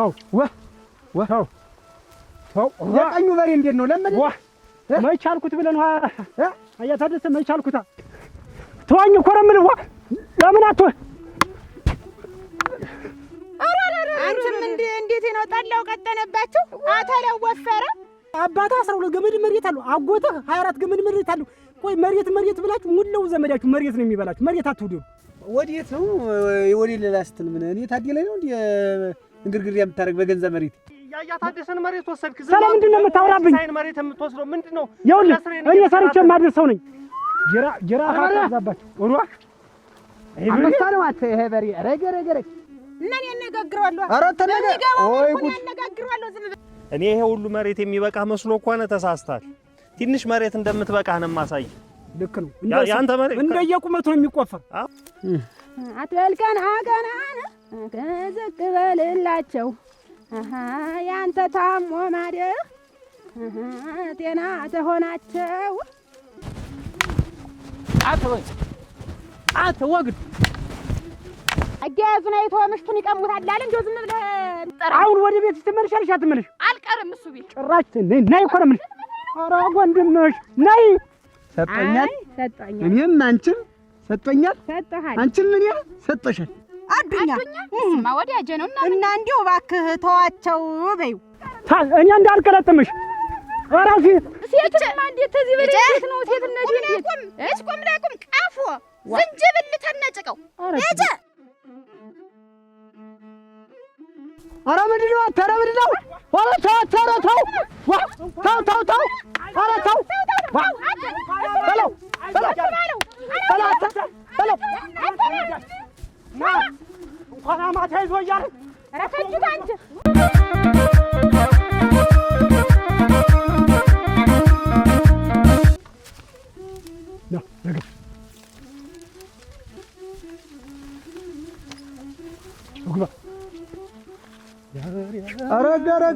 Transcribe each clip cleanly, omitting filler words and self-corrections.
አው ወው የቀኙ በሬ እንዴት ነው ለምን ማይቻልኩት ብለን አያታደሰ ማይቻልኩታ ተዋኝ ኮረምን ለምን አትወ አንተም እንዴት ነው ጣላው ቀጠነባችሁ አታለው ወፈረ አባታ 12 ገመድ መሬት አለው አጎተህ 24 ገመድ መሬት አለው ቆይ መሬት ብላችሁ ሙሉ ዘመዳችሁ መሬት ነው የሚበላችሁ መሬት አትውዱ ወዴት ነው ወዴ ለላስትል ምን እኔ ታዲያ ላይ ነው እንዴ እንግርግር የምታረግ በገንዘብ መሬት ያያታደሰን መሬት ወሰድክ ሰላም ምንድነው የምታወራብኝ ሳይን መሬት የምትወስደው ምንድነው እኔ ሰርቼ ማድረሰው ነኝ ጀራ አታዛባችሁ ወሯ አንተታለው አተ ይሄ በሬ ረገረገረ እና ያነጋግራለሁ ኧረ ኦይ ጉድ ያነጋግራለሁ ዝም እኔ ይሄ ሁሉ መሬት የሚበቃ መስሎ ሆነ ተሳስታል ትንሽ መሬት እንደምትበቃህ ነው ማሳይ ልክ ነው ያንተ መሬት እንደየቁመቱ ነው የሚቆፈር አትበልከን አገናና ከዘቅበልላቸው ያንተ ታሞ ማደር ጤና ተሆናቸው አትወግድ አጋያዙን አይቶ ምሽቱን ይቀሙታል አለ እንደው ዝም ብለህ ጠራ አሁን ወደ ቤት ስትመልሻልሽ አትመልሽ አልቀርም እሱ ቤት ጭራሽ ነይ ኮረምልሽ ኧረ ወንድምሽ ነይ ሰጠኛል እኔም አንቺም ሰጠኛል ሰጠሃል አንቺም ምን ያ ሰጠሻል አዱኛ እሱማ ወዲያጀ ነው እና እንዴው እባክህ ተዋቸው በይው እኔ እንዳልቀለጥምሽ አራፊ ሴትማ እንዴት ተዚህ በሌት ነው ሴትነት እንዴት እስ ቆም ላቁም ቃፎ ዝንጅብል ተነጭቀው እጀ ኧረ ምንድነው ኧረ ምንድነው ኧረ ተው ኧረ ተው በለው እንኳን አማታ ይዞ እያለ ኧረ ተጅት አንቺ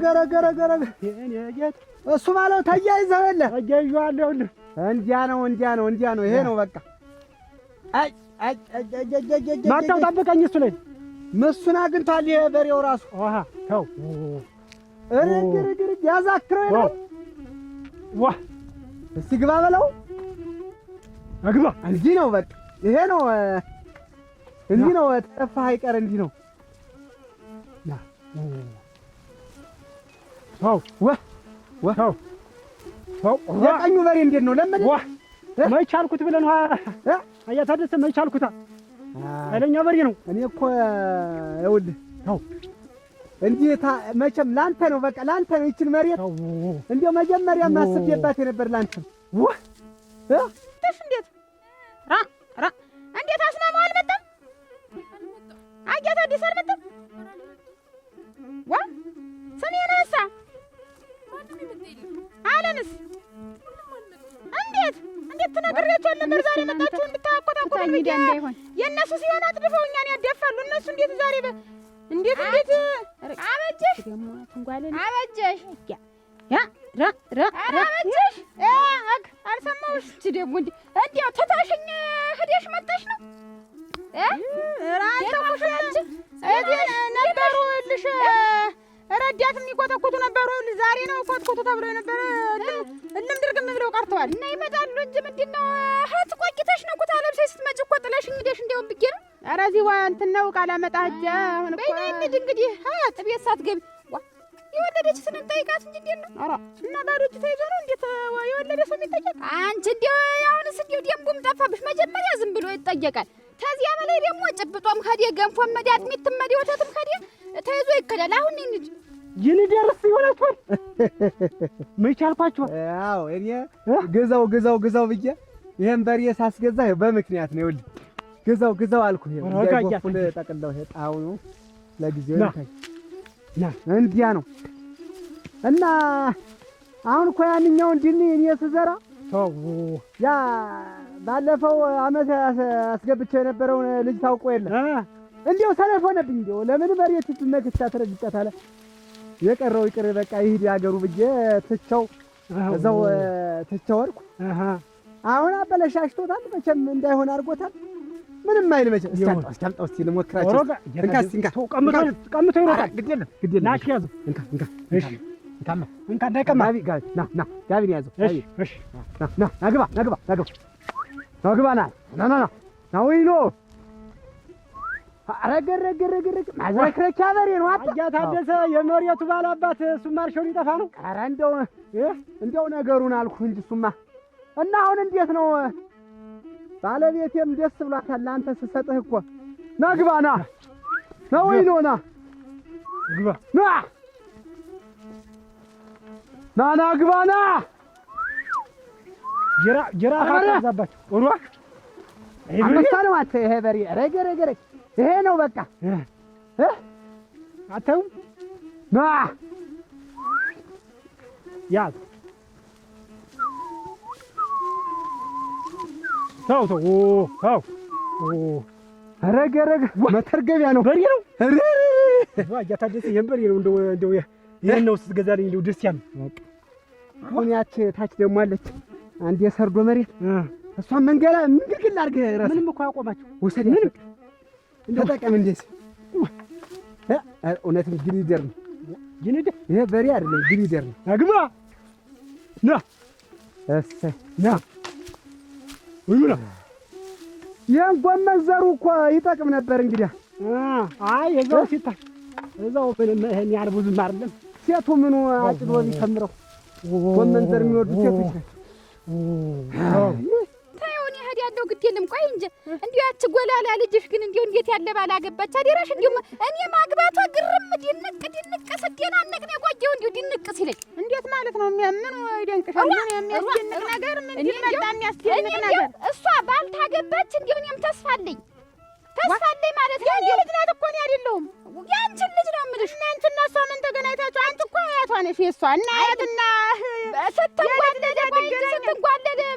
ገረ እሱ ማለት ተያይዘው የለ ተያይዤዋለሁ እንዲያ ነው ይሄ ነው በቃ ማታው ጠብቀኝ እሱ ላይ መስሱን አግኝቷል ይሄ በሬው ራሱ ተው ግር ያዛክረው ነው እስቲ ግባ በለው አግባ እንዲህ ነው በቃ ይሄ ነው እንዲህ ነው ተጠፋህ አይቀር እንዲህ ነው የቀኙ በሬ እንዴት ነው ለምን ማይቻልኩት ብለን አያታደሰ ማይቻልኩታ ኃይለኛ በሬ ነው እኔ እኮ ይኸውልህ እንዴታ መቼም ላንተ ነው በቃ ላንተ ነው ይችን መሬት እንደው መጀመሪያ ማስቤባት የነበር ላንተ እንዴት እንዴት አስማማው አልመጣም አያታደሰ አልመጣም ሰሜናሳ አለንስ እንዴት ተነግሬያቸው ነበር ዛሬ መጣችሁ እንድታቆጣቁጡ ሚዲያ እንዳይሆን የነሱ ሲሆን አጥድፈውኛን ያደፋሉ እነሱ እንዴት ዛሬ እንዴት አበጀሽ ደሞ ትንጓለን አበጀሽ አበጀሽ አልሰማሁሽ ደሞ እንዴው ተታሽኝ ሄደሽ መጣሽ ነው ራይተውሽ አንቺ እዚህ ነበሩ ልሽ ረዳት የሚቆጠቁቱ ነበሩ ዛሬ ነው ቆጥቁቱ ተብሎ ነበር እልም ድርግም ብለው ቀርተዋል እና ይመጣሉ እንጂ ምንድነው ሀት ቆቂተሽ ነው ኩታ ለብሰሽ ስትመጪ እኮ ጥለሽኝ ሄደሽ እንደውም ብዬሽ ነው ኧረ እዚህ እንትን ነው ቃል አመጣ ሂጅ አሁን እኮ በእኔ እንግዲህ ሀት ቤት ሳትገቢ የወለደች ስንጠይቃት እንጂ እንዴት ነው ኧረ እና ባዶ እጅ ተይዞ ነው እንዴት የወለደ ሰው የሚጠየቅ አንቺ እንደው አሁንስ እንደው ደንቡም ጠፋብሽ መጀመሪያ ዝም ብሎ ይጠየቃል ከዚያ በላይ ደግሞ ጭብጦም ከዲያ ገንፎም መዲያት ሚትመዲ ወተትም ከዲያ ተይዞ ይከዳል አሁን እንጂ ይንደርስ ይሆናችኋል መቻልኳችሁ አዎ እኔ ገዛው ብዬ ይሄን በሬ ሳስገዛ በምክንያት ነው ይኸውልህ ገዛው አልኩ ይሄ ገፉል ጠቅላው ሄጣው ነው ለጊዜው ይታይ እንዲያ ነው እና አሁን እኮ ያንኛው እንዲህ እኔ ስዘራ ያ ባለፈው አመት አስገብቼ የነበረውን ልጅ ታውቆ የለ እንዴው ሰነፍ ሆነብኝ እንዴው ለምን መሬት ትነክቻ ተረግጫታለ የቀረው ይቅር በቃ ይሄድ ያገሩ ብዬ ትቸው እዛው ትቸው ወርኩ አሁን አበለሻሽቶታል መቼም እንዳይሆን አድርጎታል ምንም አይል መቼ እስኪያምጣው እስኪ ልሞክራቸው። እንካ እስኪ እንካ ቀምቶ ይሮጣል። ግድ የለም ናሽ ያዘው። እንካ እሺ እንካ እንዳይቀማ ጋቢ ነው ያዘው። እሺ ናግባ ና ወይኖ አረገረገረገረገ ማዝረክረኪያ በሬ ነው። አያ ታደሰ የመሬቱ ባላባት እሱማ እርሻው ሊጠፋ ነው። ኧረ እንደው ነገሩን አልኩህ እንጂ እሱማ እና አሁን እንዴት ነው? ባለቤቴም ደስ ብሏታል አንተ ስሰጥህ እኮ። ናግባ ና ወይኖ ግባ ናግባ ጅራ አታዛባቸው። ወሯ አንበሳ ነው አንተ። ይሄ በሬ ረገረገረ ይሄ ነው በቃ አታዩም? ያዝ ተው ረገረገ መተርገቢያ ነው በሬ ነው። አያ ታደሰ ይሄን በሬ ነው እንደው ይሄን ነው ስትገዛልኝ እንደው ደስ ያለ በቃ። አሁን ያች ታች ደግሞ አለች አንድ የሰርዶ መሬት እሷን መንገላ ምንግል አድርገህ እረስ። ምንም እኮ አቆማቸው ወሰድ ምንም ተጠቀም። እንደዚህ እውነትም ግሊደር ነው። ይሄ በሬ አይደለም ግሊደር ነው። አግባ እሰይ ወይና ያን ጎመን ዘሩ እኮ ይጠቅም ነበር። እንግዲህ አይ የዛው ሲታ እዛው ምንም ይሄን ያህል ብዙም አይደለም። ሴቱ ምኑ አጭዶ ቢከምረው ጎመን ዘር የሚወዱ ሴቶች ናቸው። ታዩን ይሄድ ያለው ግድ የለም። ቆይ እንጂ እንዲሁ ያቺ ጎላላ ልጅሽ ግን እንዲሁ እንዴት ያለ ባላገባች አደረሽ። እንዲሁ እኔ ማግባቷ ግርም ድንቅ ስደናነቅ ነው የቆየው። እንዲሁ ድንቅ ሲለኝ እንዴት ማለት ነው? ምን ይደንቅሻል? ምን የሚያስደንቅ ነገር ምን ይመጣ የሚያስደንቅ ነገር? እሷ ባልታገባች እንዲሁ እኔም ተስፋ አለኝ ማለት ነው። እንዴ ልጅ ናት እኮ ነው አይደለሁም። ያንቺን ልጅ ነው የምልሽ። እናንተና እሷ ምን ተገናኝታችሁ? አንቺ እኮ አያቷ ነሽ የእሷ እና አያትና ስትንጓለድ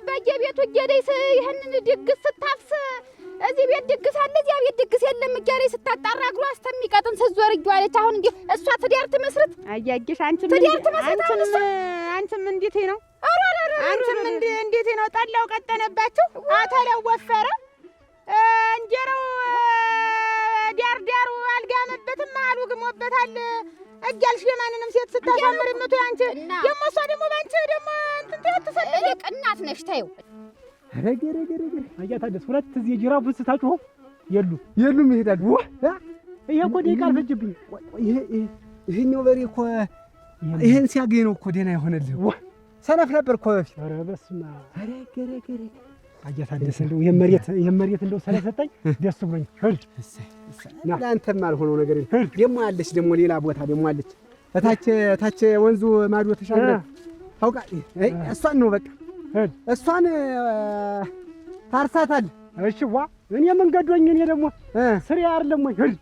በየቤቱ እየሄደች ይሄንን ድግስ ስታፍስ እዚህ ቤት ድግስ አለ እዚያ ቤት ድግስ የለም እያለች ስታጣራ እግሯ እስከሚቀጥን ስትዞር እየዋለች። አሁን እንግዲህ እሷ ትዳር ትመስርት አያየሽ። አንቺም ትዳር ትመስርት። አንቺም እንዴት ነው? አንቺም እንዴት ነው? ጠላው ቀጠነባችሁ፣ አተላው ወፈረ፣ እንጀራው ዳሩ አልጋመበትም፣ አሉ ግሞበታል እያልሽ የማንንም ሴት ስታሳምር የምቱ አንቺ ደግሞ እሷ ደግሞ ባንቺ ደግሞ እንትን ትሰጥልቅ እናት ነሽ። ታዩ ረገረገረ አያ ታደሰ ሁለት እዚህ ጅራፍ ስታችሁ የሉም ይሄዳሉ። ይሄ እኮ ደቂቃ አልፈጅብኝ። ይሄኛው በሬ እኮ ይሄን ሲያገኝ ነው እኮ ደህና የሆነልህ። ሰነፍ ነበር እኮ በፊት። ኧረ በስመ አብ ረገረገረ አያ ታደሰ እንደው የመሬት እንደው ስለሰጠኝ ደስ ብሎኝ ሄድ ለአንተም አልሆነው ነገር ደግሞ አለች። ደግሞ ሌላ ቦታ ደግሞ አለች ታች ወንዙ ማዶ ተሻግረን ታውቃ። እሷን ነው በቃ እሷን ታርሳታል። እሺ ዋ እኔ መንገዶኝ እኔ ደግሞ ስሪ አይደለም ወይ ሄድ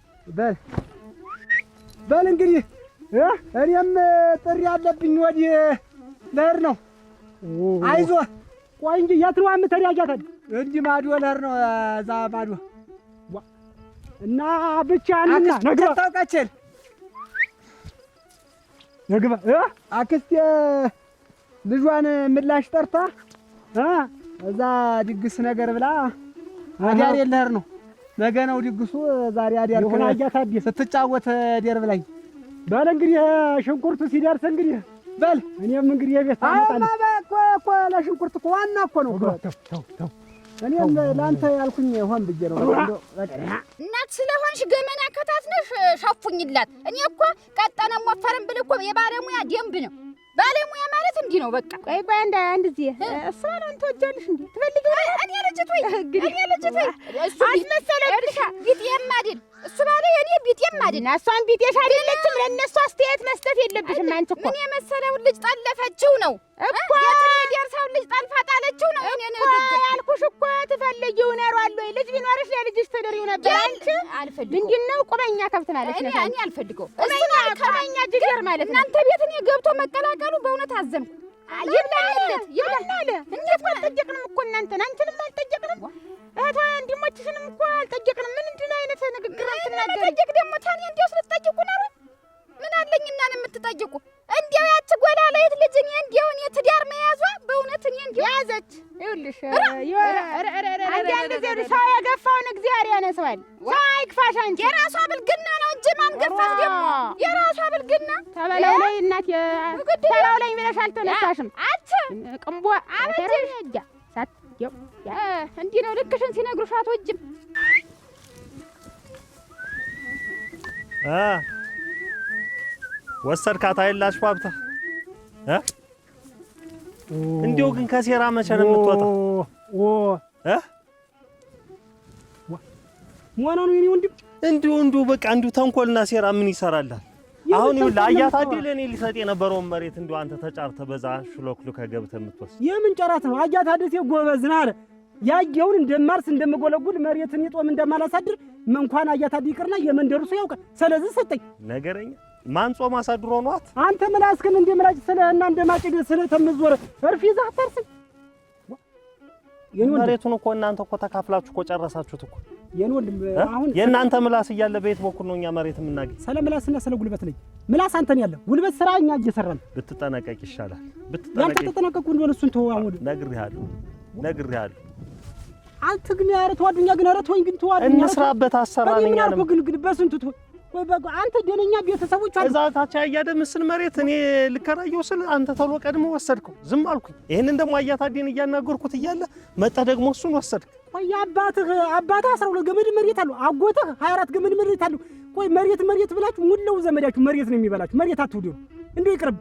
በል እንግዲህ እኔም ጥሪ አለብኝ ወዲህ ልሄድ ነው። አይዞህ ቆይ እንጂ የት ነው የምትሄዳጃታል? እንዲህ ማዶ ልሄድ ነው እዛ ማዶ እና ብቻ አንና ነግባ ታውቃቸል ነግባ አክስቴ ልጇን ምላሽ ጠርታ እዛ ድግስ ነገር ብላ አዳር የለህር ነው። ነገ ነው ድግሱ። ዛሬ አዳር ከናያታዲ ስትጫወት ደር ብላኝ። በል እንግዲህ ሽንኩርቱ ሲደርስ እንግዲህ በል እኔም እንግዲህ የቤት አመጣለሁ። እኮ ለሽንኩርት እኮ ዋና እኮ ነው። ተው እኔም ለአንተ ያልኩኝ ሆን ብዬ ነው። እናት ስለሆንሽ ገመና ከታትነሽ ሸፉኝላት። እኔ እኮ ቀጠነም ወፈረም ብል እኮ የባለሙያ ደንብ ነው። ባለሙያ ማለት እንዲህ ነው በቃ። ቆይ አንድ ጊዜ እሷ ነው እንትወጃለሽ እንዴ ትፈልጊ? እኔ ልጅት ወይ እሱ አስመሰለብሽ ቢጤም አይደል እሱ ባለ የኔ ቢጤም አይደል። እሷን ቢጤሽ አይደለችም። ለእነሱ አስተያየት መስጠት የለብሽም አንቺ እኮ። ምን የመሰለው ልጅ ጠለፈችው ነው እኮ የደርሰው ልጅ ጠልፋ ጣለችው ነው። እኔ ነው ያልኩሽ እኮ ትፈልጊው ነሯል ወይ ልጅ ቢኖርሽ ለልጅሽ ትድሪው ነበር። አንቺ አልፈልግም። ምንድነው ቁመኛ ከብት ማለት ነው? እኔ አልፈልገው። ቁመኛ ጅገር ማለት ነው። እናንተ ቤት እኔ ገብቶ መቀላቀሉ በእውነት አዘንኩ። ይብላል እንዴት አልጠየቅንም እኮ እናንተን። አንቺንም አልጠየቅንም እህታ እንዲሞችሽንም እኮ አልጠየቅንም። ምንድን አይነት ንግግር አትናገሪ? ጠየቅ ደግሞ ታዲያ እንዲያው ስለጠይቁ ነው ምን አለኝና ነው የምትጠይቁ? እንዲያው ያቺ ጎላላይት ልጅ እኔ እንዲያው እኔ ትዳር መያዟ በእውነት እኔ እንዲያው ያዘች። ይኸውልሽ አንዳንድ ጊዜ ሰው የገፋውን እግዚአብሔር ያነሳዋል። ሰው አይክፋሽ አንቺ። የራሷ ብልግና ነው እንጂ ማን ገፋት ደግሞ የራሷ ብልግና። ተበላው ላይ እናት ተራው ላይ ብለሽ አልተነሳሽም። አች ቅንቦ አበጀሽ እጃ ሳትየው እንዲህ ነው ልክሽን ሲነግሩሽ አትወጅም። ወሰድካት አይላሽ ባብታ እንዲው ግን ከሴራ መቼ ነው የምትወጣው? ሞናኑ የኔ ወንድም እንዲሁ በቃ እንዲሁ ተንኮልና ሴራ ምን ይሰራላል? አሁን ይኸውልህ አያት አይደል እኔ ሊሰጥ የነበረውን መሬት እንዲሁ አንተ ተጫርተህ በዛ ሽሎክሉከ ገብተህ የምትወስድ የምን ጨራት ነው? አያት አደሴ ጎበዝ ነህ አለ ያየውን እንደማርስ እንደምጎለጉል መሬትን ይጦም እንደማላሳድር እንኳን አያት አዲ ይቅርና የመንደሩ ሰው ያውቃል። ስለዚህ ሰጠኝ ነገረኛ ማን ጾም አሳድሮ ነዋት? አንተ ምላስክን እንደምላጭ ስለና እንደማጭድ ስለተምዞር እርፊዛ አታርስም። መሬቱን እኮ እናንተ እኮ ተካፍላችሁ እኮ ጨረሳችሁት እኮ። የኔ ወንድም አሁን የእናንተ ምላስ እያለ በየት በኩል ነው እኛ መሬት የምናገኝ? ስለ ምላስና ስለ ጉልበት ነኝ። ምላስ አንተን ያለ ጉልበት ስራ እኛ እየሰራን ብትጠነቀቅ ይሻላል። ያንተ ተጠነቀቁ እንደሆነ እሱን ተው። አሁን ነግሬሃለሁ። አንተ ግን ያረተው አዱኛ ግን ያረተው ግን ተዋዱኛ እንስራበት አሰራነኛ ነው ግን በስንቱ ተው ወይ በቃ አንተ ደነኛ ቤተሰቦች አሉ። እዛ ታች ያያደ ምስል መሬት እኔ ልከራየው ስለ አንተ ተሎ ቀድሞ ወሰድከው። ዝም አልኩኝ። ይሄንን ደግሞ አያታዲን እያናገርኩት እያለ መጣ ደግሞ እሱን ወሰድክ። ቆይ አባትህ 12 ገመድ መሬት አለው። አጎትህ 24 ገመድ መሬት አለው። ቆይ መሬት ብላችሁ ሙሉ ዘመዳችሁ መሬት ነው የሚበላችሁ። መሬት አትውዱ እንደው ይቅርብ።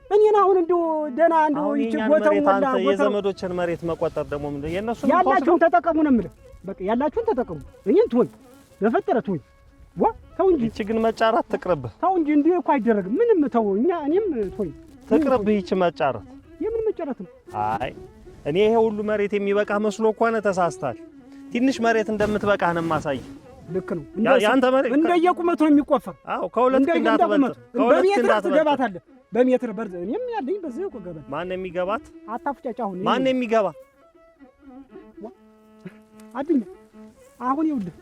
እኔን አሁን እንደው ደና እንደው ይችጎታው ወላ የዘመዶችን መሬት መቆጠር ደግሞ ምን የነሱ ያላችሁን ተጠቀሙ ነው የምልህ። በቃ ያላችሁን ተጠቀሙ። እኔን ትወይ በፈጠረ ትወይ ዋ ተው እንጂ እቺ ግን መጫራት ትቅርብህ። ተው እንጂ እንዲህ እኮ አይደረግም። ምንም ተው እኔም ተወኝ ትቅርብህ። ይቺ መጫራት የምን መጫራት ነው? አይ እኔ ይሄ ሁሉ መሬት የሚበቃ መስሎ ከሆነ ተሳስተሃል። ትንሽ መሬት እንደምትበቃህ ነው ማሳይ። ልክ ነው። ያንተ መሬት እንደየቁመቱ ነው የሚቆፈር። አዎ ከሁለት እንዳትበልጥ በሜትር ትገባታለህ። በሜትር በርዝ እኔም ያለኝ በዚህ እኮ ገባት። ማን ነው የሚገባት? አታፍጫጫ። አሁን ማን ነው የሚገባ? አድኛ አሁን ይኸውልህ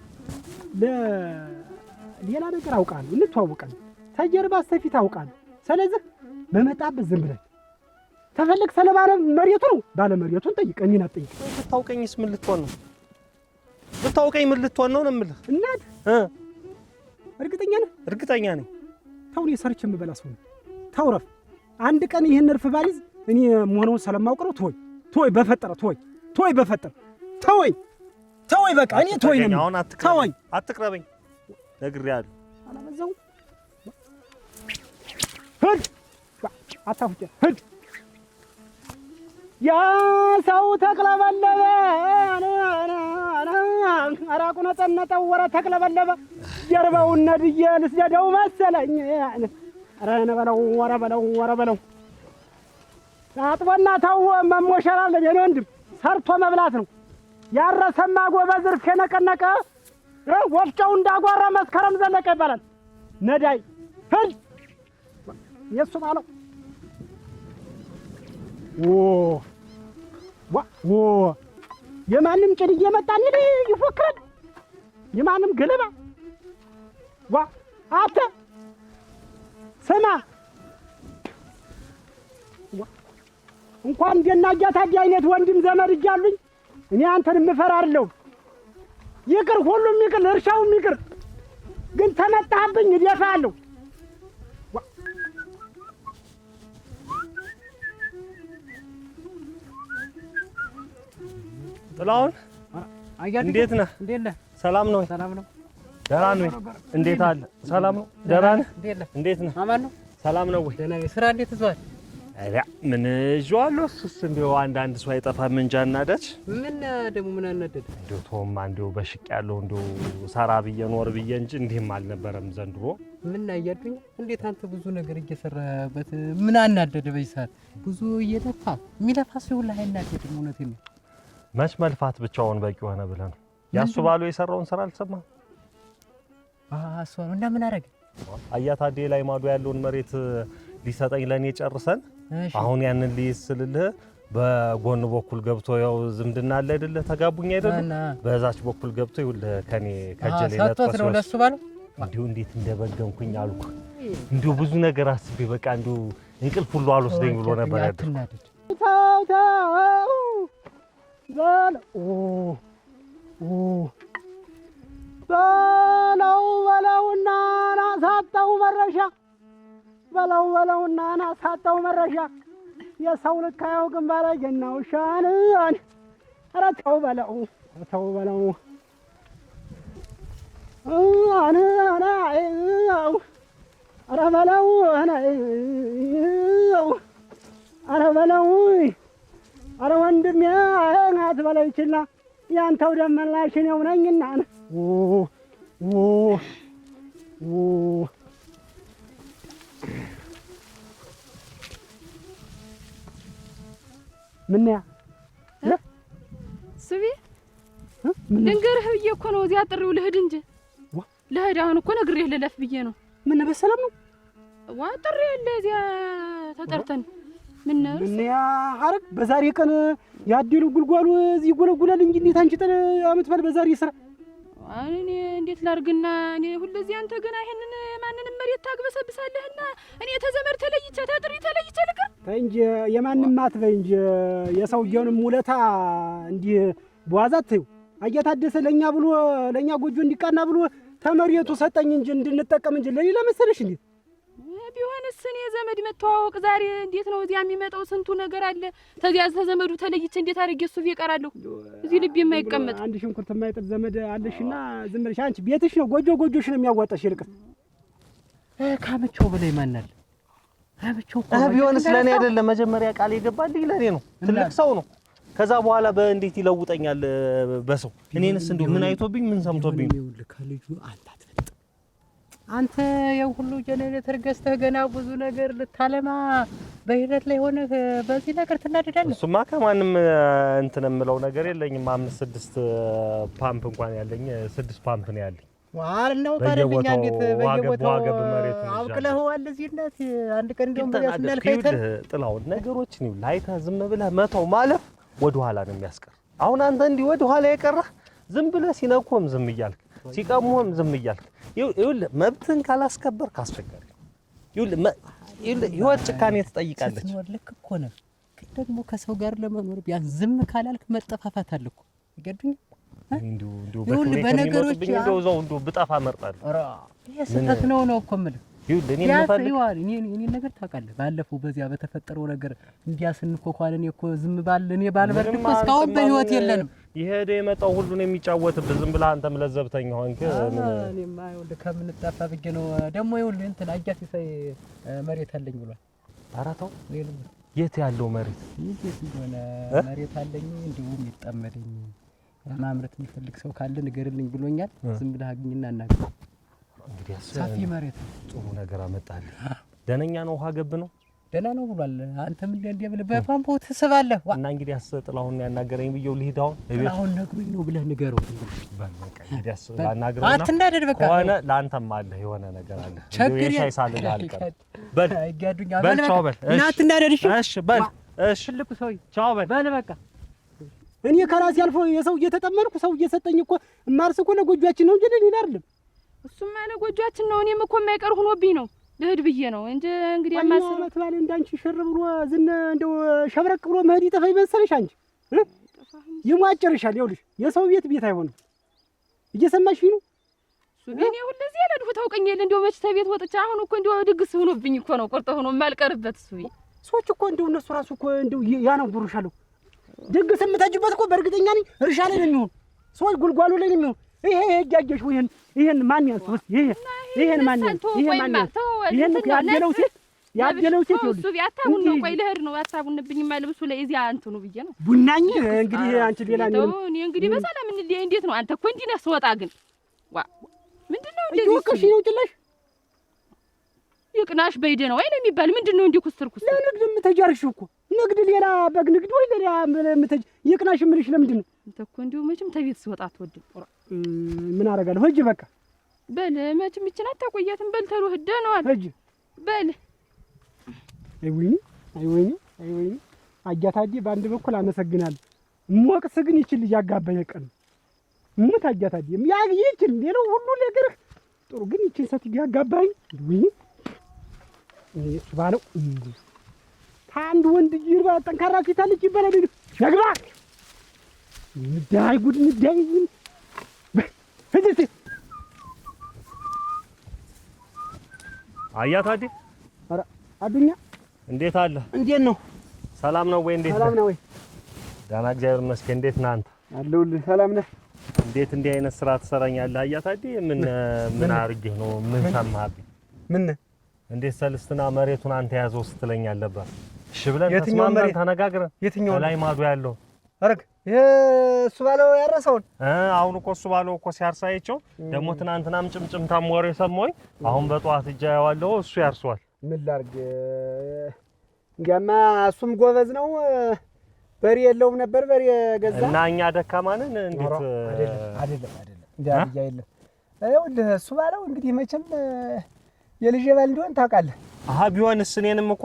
ሌላ ነገር አውቃለሁ። እንተዋወቃለን። ተጀርባ ሰፊት አውቃለሁ። ስለዚህ በመጣበት ዝም ብለን ተፈልክ ስለባለ መሬቱ ነው ባለ መሬቱን ጠይቅ። እኔን አትጠይቅ። ብታውቀኝስ ምን ልትሆን ነው? ብታውቀኝ ምን ልትሆን ነው የምልህ? እናት እርግጠኛ ነህ? እርግጠኛ ነኝ። ተው እኔ ሰርቼ የምበላ ሰው ነኝ። ተውረፍ አንድ ቀን ይሄን እርፍ ባሊዝ እኔ መሆኑን ስለማውቅ ነው። ተወይ በፈጠረ ተወይ በፈጠረ ተወይ በቃ እኔ ተወይ ነው። አሁን አትቅረበኝ ነግሬሃለሁ። አላበዛው ሂድ አታፍጨ ሂድ ያ ሰው ተቅለበለበ አራቁ ነጠነጠው ወረ ተቅለበለበ ጀርባውን ነድዬ ልስደደው መሰለኝ። ኧረ ወረ በለው ታጥቦና ተው መሞሸር አለ። የኔ ወንድም ሰርቶ መብላት ነው። ያረሰማ ጎበዝ እርፍ የነቀነቀ ወፍጮው እንዳጓራ መስከረም ዘለቀ ይባላል። ነዳይ ሂድ የሱ ባለው የማንም ጭድ እየመጣን ይፎክራል። የማንም ገለባ አተ ስማ እንኳን እንደናጃት አይነት ወንድም ዘመድ እያሉኝ እኔ አንተን ምፈራርለው ይቅር ሁሉም ይቅር እርሻውም ይቅር ግን ተመጣብኝ እደፋለሁ። ጥላውን እንዴት ነህ? ሰላም ነው? ደህና ነህ? እንዴት አለ? ሰላም ነው? ደህና ነህ? እንዴት ነህ? አማን ነው? ሰላም ነው ወይ? ደህና ነኝ። ስራ እንዴት ይዟል? አያ ምን ይዟል? እሱስ እንደው አንዳንድ ሰው አይጠፋም እንጂ አናዳች። ምን ደግሞ ምን አናደደ? እንደው ቶም አንዴው በሽቅ ያለው እንደው ሰራ ብዬ ኖር ብዬ እንጂ እንዲህም አልነበረም ዘንድሮ። ምን አያዱኝ? እንዴት አንተ ብዙ ነገር እየሰራበት ምን አናደደ? በዚህ ሰዓት ብዙ እየለፋ የሚለፋ ሰው ሁሉ አይናደድም። እውነቴን ነው። መች መልፋት ብቻውን በቂ ሆነ ብለህ ነው? ያሱ ባሉ የሰራውን ስራ አልሰማህም? እሱ ነው እና ምን አደረገ? አያታዴ ላይ ማዶ ያለውን መሬት ሊሰጠኝ ለኔ ጨርሰን አሁን ያንን ሊስልልህ በጎን በኩል ገብቶ ያው ዝምድና አለ አይደለ? ተጋቡኝ አይደለ? በዛች በኩል ገብቶ ይውል ከኔ ከጀሌ ሰጥቶት ነው ለሱ ባለው እንዲሁ እንዴት እንደበገንኩኝ አልኩ። እንዲሁ ብዙ ነገር አስቤ በቃ እንዲሁ እንቅልፍ ሁሉ አልወስደኝ ብሎ ነበር ያለው። በለውና ናሳጣው መረሻ በለውና ናሳጣው መረሻ የሰው ልክ አያውቅም ባለጌና ውሻን። ኧረ ተው በለው ኧረ ወንድሜ አትበለይችላ ያንተው ደመላሽ እኔው ነኝና ምን ያ ስቢ ልንገርህ ብዬ እኮ ነው እዚያ ጥሪው ልሂድ እንጂ ልሂድ አሁን እኮ ነግሬህ ልለፍ ብዬ ነው። ምን በሰላም ነው ዋ ጥሪ ያለ እዚያ ተጠርተን ምን ያ ሐረግ በዛሬ ቀን ያዲሉ ጉልጓሉ እዚህ ጎለጎላል እንጂ እንዴት አንቺ አመት በል በዛሬ ስራ እኔ እንዴት ላርግና እኔ ሁለዚህ አንተ ገና ይሄንን ማንንም መሬት ታግበሰብሳለህና እኔ ተዘመድ ተለይቼ ተጥሪ ተለይቼ ልቀር እንጂ የማንንም አትበይ እንጂ የሰውየውንም ውለታ እንዲህ በዋዛ አትይው። አያታደሰ ለኛ ብሎ ለኛ ጎጆ እንዲቃና ብሎ ተመሬቱ ሰጠኝ እንጂ እንድንጠቀም እንጂ ለሌላ መሰለሽ እንዴ? ቢሆንስ እኔ ዘመድ መተዋወቅ ዛሬ እንዴት ነው እዚያ የሚመጣው? ስንቱ ነገር አለ። ተዚያ ተዘመዱ ተለይቼ እንዴት አድርጌ እሱ ይቀራለሁ? እዚህ ልብ የማይቀመጥ አንድ ሽንኩርት የማይጥል ዘመድ አለሽና ዝም ብለሽ አንቺ ቤትሽ ነው ጎጆሽ ነው የሚያዋጣሽ። ይልቅስ ካመቸው በላይ ማናል አብቸው ቢሆንስ ለኔ አይደለም መጀመሪያ ቃል የገባልኝ ለኔ ነው። ትልቅ ሰው ነው። ከዛ በኋላ በእንዴት ይለውጠኛል በሰው እኔንስ እንደው ምን አይቶብኝ ምን ሰምቶብኝ ነው? ከልጁ አንተ ያው ሁሉ ጀነሬተር ገዝተህ ገና ብዙ ነገር ልታለማ በሂደት ላይ ሆነ በዚህ ነገር ትናደዳለህ። እሱማ ከማንም እንትን የምለው ነገር የለኝም። 5-6 ፓምፕ እንኳን ያለኝ 6 ፓምፕ ነው ያለኝ። ዋልነው ታረብኛ እንዴት በየቦታው አውቅለኸዋል። እዚህነት አንድ ቀን እንደውም ያስናል ከይተህ ጥላው ነገሮችን ይው ላይታ ዝም ብለህ መተው ማለት ወደ ኋላ ነው የሚያስቀር። አሁን አንተ እንዲህ ወደ ኋላ የቀረህ ዝም ብለህ ሲነኩም ዝም እያልክ ሲቀሙም ዝም እያልክ ይኸውልህ መብትን ካላስከበር ካስቸጋሪ ይኸውልህ ህይወት ጭካኔ ትጠይቃለች። ልክ እኮ ነው። ግን ደግሞ ከሰው ጋር ለመኖር ቢያንስ ዝም ካላልክ መጠፋፋት አለ እኮ ይገዱኝ እንዲሁ በነገሮች እንደው ብጠፋ እመርጣለሁ። ይሄ ስህተት ነው እኮ የምልህ። ይኸውልህ እኔ የምፈልግ እኔ ነገር ታውቃለህ፣ ባለፈው በዚያ በተፈጠረው ነገር እንዲያስንኮኳል እኔ እኮ ዝም እኔ ባልበርድ እኮ እስካሁን በህይወት የለንም። ይሄደ የመጣው ሁሉን የሚጫወትብህ ዝም ብለህ አንተም ለዘብተኛ ሆንክ። እኔማ ይኸውልህ ከምንጣፋ ብዬ ነው። ደግሞ ይኸውልህ እንትን አያት ይሳይ መሬት አለኝ ብሏል። ኧረ ተው የት ያለው መሬት እንደሆነ መሬት አለኝ እንዲሁም ይጣመደኝ ማምረት የሚፈልግ ሰው ካለ ንገርልኝ ብሎኛል። ዝም ብለህ አግኝና እናገር። እንግዲህ ሰፊ መሬት ጥሩ ነገር አመጣልህ። ደነኛ ነው፣ ውሃ ገብ ነው፣ ደና ነው ብሏል። አንተም እንደ ብለህ በፓምፖ ትስባለህ እና እንግዲህ ጥላሁን ያናገረኝ ብየው ልሂድ አሁን ጥላሁን ነግሮኝ ነው ብለህ ንገረው። በቃ እንግዲህ ላናግረውና አትናደድ። በቃ ሆነ ለአንተም አለ የሆነ ነገር አለ እንዴ ሻይ ሳልል አልቀርም። በል አይጋዱኛ በል ቻው በል እና አትናደድ። እሺ በል እሺ ልኩ ሰው ቻው በል በል በቃ እኔ ከራሴ አልፎ የሰው እየተጠመንኩ ሰው እየሰጠኝ እኮ ማርስ እኮ ለጎጆአችን ነው እንጂ ለሌላ አይደለም። እሱማ ለጎጆአችን ነው። እኔም እኮ የማይቀር ሆኖብኝ ነው ልሂድ ብዬ ነው እንጂ እንግዲህ አማስብ አመት ባለ እንዳንቺ ሽር ብሎ እንደው ሸብረቅ ብሎ መሄድ ይጠፋኝ መሰለሽ? አንቺ ይሟጭርሻል። ይኸውልሽ የሰው ቤት አይሆንም። እየሰማሽ ነው? እኔ ሁለዚህ ያለድሁ ታውቀኝ የለ እንደው መች ተቤት ወጥቻ አሁን እኮ እንደው ድግስ ሆኖብኝ እኮ ነው ቆርጦ ሆኖ የማልቀርበት እሱ ሰዎች እኮ እንደው እነሱ ራሱ እኮ እንደው ያነቡሩሻል። ድግስ የምታጅበት እኮ በእርግጠኛ ነኝ እርሻ ላይ ነው የሚሆን፣ ሰዎች ጉልጓሉ ላይ ነው የሚሆን። ይሄ እጃጀሽ ይሄን ማን ያንተው? ይሄን ማን ያንተው? ይሄን ያደለው ሴት እሱ ቢያታቡን ነው። ቆይ ልሄድ ነው ያታቡንብኝ ማልብሱ ላይ እዚያ እንትኑ ብዬ ነው ቡናኝ። እንግዲህ አንቺ ሌላ ነው እኔ እንግዲህ በሰላም እንዴት ነው አንተ እኮ እንዲህ ነህ ስወጣ ግን ዋ ምንድነው እንደዚህ ወከሽ ነው ጭላሽ ይቅናሽ በይደ ነው አይደል የሚባል ምንድነው እንዲህ ኩስትርኩስ ለንግድ የምትጃርሽ እኮ ንግድ ሌላ በግ ንግድ ወይ ሌላ ይቅናሽ የምልሽ ለምንድን ነው? አንተ እኮ እንዲሁ መቼም ተቤት ስወጣ አትወድም። ምን አደርጋለሁ? ሂጅ በቃ በል መቼም ይችን አታቆያትም። በል ተሩ ህደ ነው አለ ሂጅ በል አይ ወይኔ አጃታዲ በአንድ በኩል አመሰግናለሁ። ሞቅስ ግን ይችል ያጋባኝ ቀን ምን ታጃታዲ ይችል ሌላው ሁሉ ነገር ጥሩ ግን ይቺን ሴትዮ ያጋባኝ ወይ እሱ ባለው አንድ ወንድ ይርባ ጠንካራ ፊት አለች ይባላል ነግባ ምዳይ ጉድ ምዳይ እዚህ አያታዲ አረ አዱኛ እንዴት አለ? እንዴት ነው? ሰላም ነው ወይ? እንዴት ሰላም ነው ወይ? ደህና እግዚአብሔር ይመስገን። እንዴት ነህ አንተ? አለሁልህ። ሰላም ነህ? እንዴት እንዲህ አይነት ስራ ትሰራኛለህ? አያታዲ ምን አርጌህ ነው? ምን ሰማህብኝ? ምን እንዴት ሰልስትና መሬቱን አንተ ያዘው ስትለኝ አለበት? እሺ ብለን ተስማምተን ተነጋግረን ላይ ማዶ ያለው አረግ እሱ ባለው ያረሰውን አሁን እኮ እሱ ባለው እኮ ሲያርሳይቸው ደግሞ ትናንትናም ጭምጭምታም ወሬ ሰማሁኝ። አሁን በጧት እጃ ያዋለው እሱ ያርሷል። ምን ላድርግ እንግዲያማ እሱም ጎበዝ ነው። በሬ የለውም ነበር በሬ ገዛ እና እኛ ደካማንን እንዴት አይደለም እንዴ አይደለም። ይኸውልህ እሱ ባለው እንግዲህ መቼም የልጅ ባል እንደሆነ ታውቃለህ። ቢሆንስ እኔንም እኮ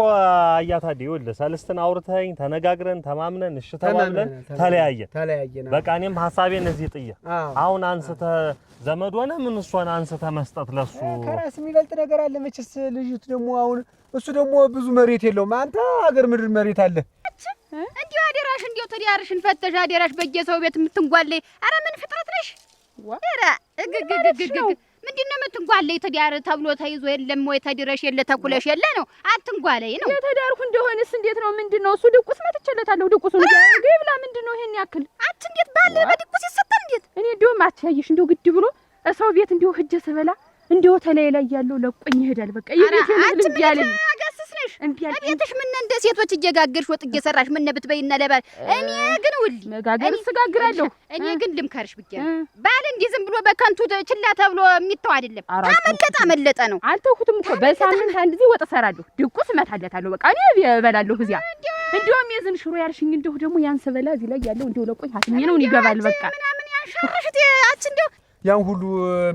አያታዲ ይኸውልህ ሰልስትን አውርተኸኝ ተነጋግረን ተማምነን እሺ ተባብለን ተለያየን። በቃ እኔም ሐሳቤን እዚህ ጥዬ አሁን አንስተህ ዘመድ ሆነ ምን እሷን አንስተህ መስጠት ለሱ ከራስ የሚበልጥ ነገር አለ መቼስ። ልጅቱ ደግሞ አሁን እሱ ደግሞ ብዙ መሬት የለውም። አንተ አገር ምድር መሬት አለ። እንዲሁ አደራሽ እንዲሁ ተዲያርሽን ፈተሽ አደራሽ በየሰው ቤት የምትንጓለይ። አረ ምን ፍጥረት ነሽ? ወራ እግግግግግ ምንድነው የምትንጓለይ? ተዲያር ተብሎ ተይዞ የለም ወይ ተድረሽ የለ ተኩለሽ የለ ነው አትንጓለይ ነው። የተዳርኩ እንደሆነስ እንዴት ነው? ምንድነው እሱ ድቁስ መጥቼለታለሁ። ድቁሱን ግብላ ምንድነው ይሄን ያክል አት እንዴት ባለ በድቁስ ይሰጣል እንዴት? እኔ እንደውም አትያይሽ እንደው ግድ ብሎ ሰው ቤት እንደው ሂጅ ስበላ እንደው ተለይ ላይ ያለው ለቆኝ ይሄዳል። በቃ ይቤት ልብ ያለኝ አጋስስነሽ ቤትሽ ምን እንደ ሴቶች እየጋገርሽ ወጥ እየሰራሽ ምን ብትበይና ለባል እኔ ግን ውል መጋገር ስጋግራለሁ። እኔ ግን ልምከርሽ ብቻ ባል እንዲህ ዝም ብሎ በከንቱ ችላ ተብሎ የሚተው አይደለም። አመለጠ ነው። አልተውኩትም እኮ በሳምንት አንድ ጊዜ ወጥ እሰራለሁ። ድቁስ እመታለታለሁ። በቃ እኔ እበላለሁ እዚያ። እንደውም የዝን ሽሮ ያልሽኝ እንደው ደግሞ ያን ስበላ እዚህ ላይ ያለው እንደው ለቆኝ አትኝ ነው ይገባል። በቃ ምናምን ያንሻርሽት አች እንደው ያን ሁሉ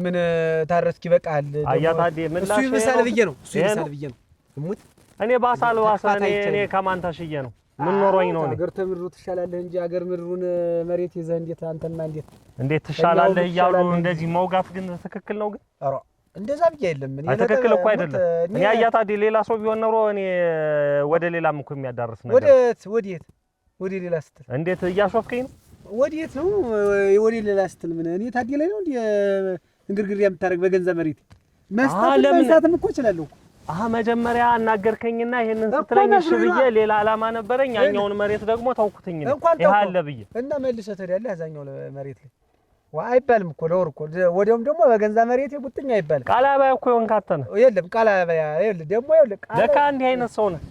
ምን ታረስኪ በቃል አያታዲ ምን ላሽ እሱ ይብሳል ብዬ ነው እሙት እኔ ባሳልዋሳ እኔ ከማን ታሽዬ ነው? ምን ኖሮኝ ነው? አገር ተምሩ ትሻላለህ እንጂ አገር ምድሩን መሬት ይዘህ እንዴት ትሻላለህ እያሉ እንደዚህ መውጋት ግን ትክክል ነው? ግን ኧረ እንደዛ ብዬ አይደለም። እኔ ትክክል እኮ አይደለም። እኔ አያታዲ ሌላ ሰው ቢሆን ኖሮ እኔ ወደ ሌላም እኮ የሚያዳርስ ነገር ወደ ሌላ ስትል እንዴት እያሾፍከኝ ነው? ወዴት ነው ወደ ሌላ ስትል ምን እኔ ታዲ ላይ ነው እንዴ እንግርግር የምታረግ በገንዘብ መሬት መስታትም እኮ እችላለሁ። መጀመሪያ አናገርከኝና ይሄንን ስትለኝ እሺ ብዬ ሌላ አላማ ነበረኝ። ያኛውን መሬት ደግሞ ተውኩትኝ ነው ይሄ አለ ብዬ እና መልሰህ ትሄዳለህ ያዛኛው መሬት ላይ አይባልም እኮ ለወር እኮ ወዲያውም ደግሞ በገንዘብ መሬት የቡጥኝ አይባልም። ቃላባይ እኮ ይወንካተነ የለም ቃላባይ ይኸውልህ ደግሞ ለካ እንዲህ አይነት ሰው ነህ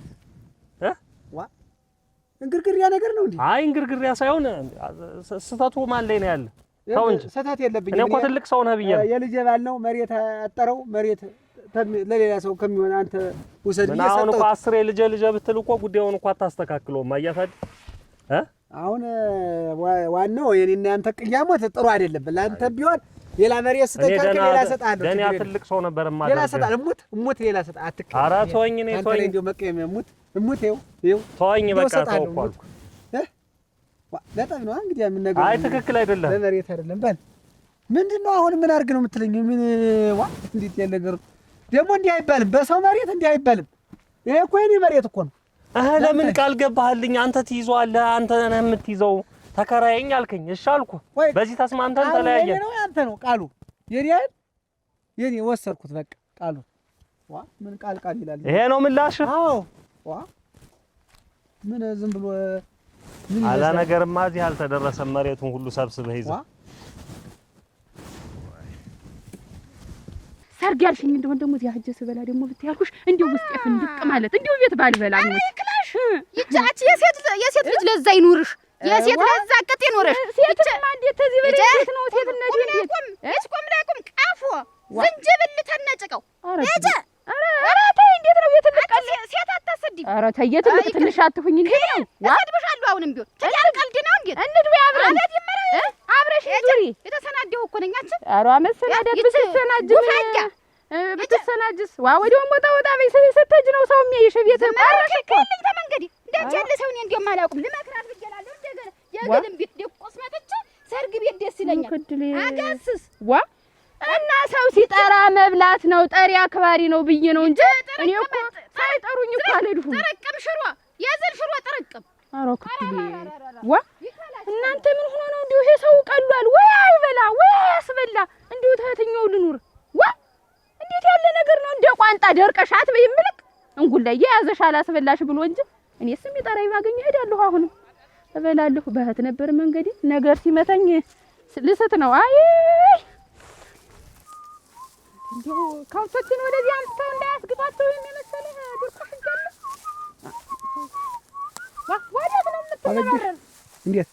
እንግርግሪያ ነገር ነው እንዴ? አይ እንግርግሪያ ሳይሆን ስተቱ ማን ላይ ነው ያለ? ሰው እንጂ ስተት የለብኝም። እኔ እኮ ትልቅ ሰው ነህ ብዬ የልጄ ባል ነው መሬት አጠረው መሬት ለሌላ ሰው ከሚሆን አንተ ውሰድ ብዬ ሰጠው። አሁን እኮ 10 ልጄ ብትል እኮ ጉዳዩን እኮ አታስተካክለውም። አያታዲ አሁን ዋናው የኔና አንተ ቅያሞት ጥሩ አይደለም። ለአንተ ቢሆን ሌላ መሬት ስተካከል ሌላ ሰጣለሁ። ለኔ ትልቅ ሰው ነበር ማለት ሌላ ሰጣለሁ። እሙት ሌላ ሰጣ አትከ ኧረ ተወኝ እኔ ተወኝ እንደው መቀየም እሙት ይኸው ተወኝ በቃ ተውኩ አልኩ። ለጠብ ነው እንግዲህ ምን ነገር አይ ትክክል አይደለም። ለመሬት አይደለም ባል ምንድነው አሁን ምን አድርግ ነው የምትለኝ? ምን እንዴት ያለ ነገር ደግሞ እንዲህ አይባልም። በሰው መሬት እንዲህ አይባልም። ይሄ እኮ የኔ መሬት እኮ ነው። ለምን ቃል ገባህልኝ? አንተ ትይዘዋለህ፣ አንተ ነህ የምትይዘው። ተከራየኝ አልከኝ፣ እሺ አልኩ። በዚህ ተስማምተን ተለያየን። የኔ ነው ያንተ ነው ቃሉ። የኔ አይደል? የኔ ወሰድኩት በቃ ቃሉ። ምን ቃል ይላል? ይሄ ነው ምላሽ? አዎ ምን ዝም ብሎ ምን አላ ነገርማ እዚህ አልተደረሰም። መሬቱን ሁሉ ሰብስበህ ይዘህ ሰርግ ያልሽኝ እንደሆነ ደግሞ እዚያ ሂጅ ስበላ ደግሞ ብትያልኩሽ እንዲሁ ውስጤ ፍንድቅ ማለት እንዲሁ ቤት ባልበላ ነው። ክላሽ ይጫች የሴት ልጅ ለዛ ይኑርሽ። የሴት ለዛ ቅጥ ይኑርሽ። ሴትማ እንዴት እዚህ በላይ ሴት ነው ሴትነት እንዴት እስቆም ላቁም ቃፎ ዝንጅብል ተነጭቀው እጀ ኧረ ተይ እንዴት ነው ቤት ልቀል ሴት አታሰድኝ። ኧረ ተይ ትንሽ አትሁኝ እንዴ ነው ያድብሻለሁ። አሁንም ቢሆን ትዳር ቀልድ ነው እንዴ? እንድው ያብረን አብረሽ ዙሪ የተሰናደው እኮ ነኝ አንቺ። ኧረ መሰናደድ ብትሰናጅስ ወዲያው ወጣ በይ ስትሄጂ ነው ሰው የሚያይሽ። ቤት ማረሽ እኮ ተመንገዲ እንዳንቺ ያለ ሰው እኔ እንደውም አላውቅም። ልመክራት ብዬላለሁ። እንደገና የግልም ቤት ደቆስ መጥቼ ሰርግ ቤት ደስ ይለኛል። አጋስስ እና ሰው ሲጠራ ለመብላት ነው ጠሪ አክባሪ ነው ብዬ ነው እንጂ እኔ እኮ ሳይጠሩኝ እኮ አልሄድኩም። ጥርቅም ሽሮ የዝል ሽሮ ጥርቅም አሮክትሊ ዋ እናንተ ምን ሆኖ ነው እንዲሁ ይሄ ሰው ቀሏል ወይ አይበላ ወይ ያስበላ እንዲሁ ተህተኛው ልኑር ዋ እንዴት ያለ ነገር ነው? እንደ ቋንጣ ደርቀሻት በይምልክ እንጉል ላይ ያዘሽ አላስበላሽ ብሎ እንጂ እኔስ የሚጠራኝ ባገኝ እሄዳለሁ። አሁንም እበላለሁ። በህት ነበር መንገዴ ነገር ሲመታኝ ልስት ነው። አይ እንዲሁ ከብቶችን ወደዚህ አምጥተው እንዳያስግባቸው የሚመሰለ ድርቆሽ ይገኛል። ወዴት ነው የምትመረረው? እንዴት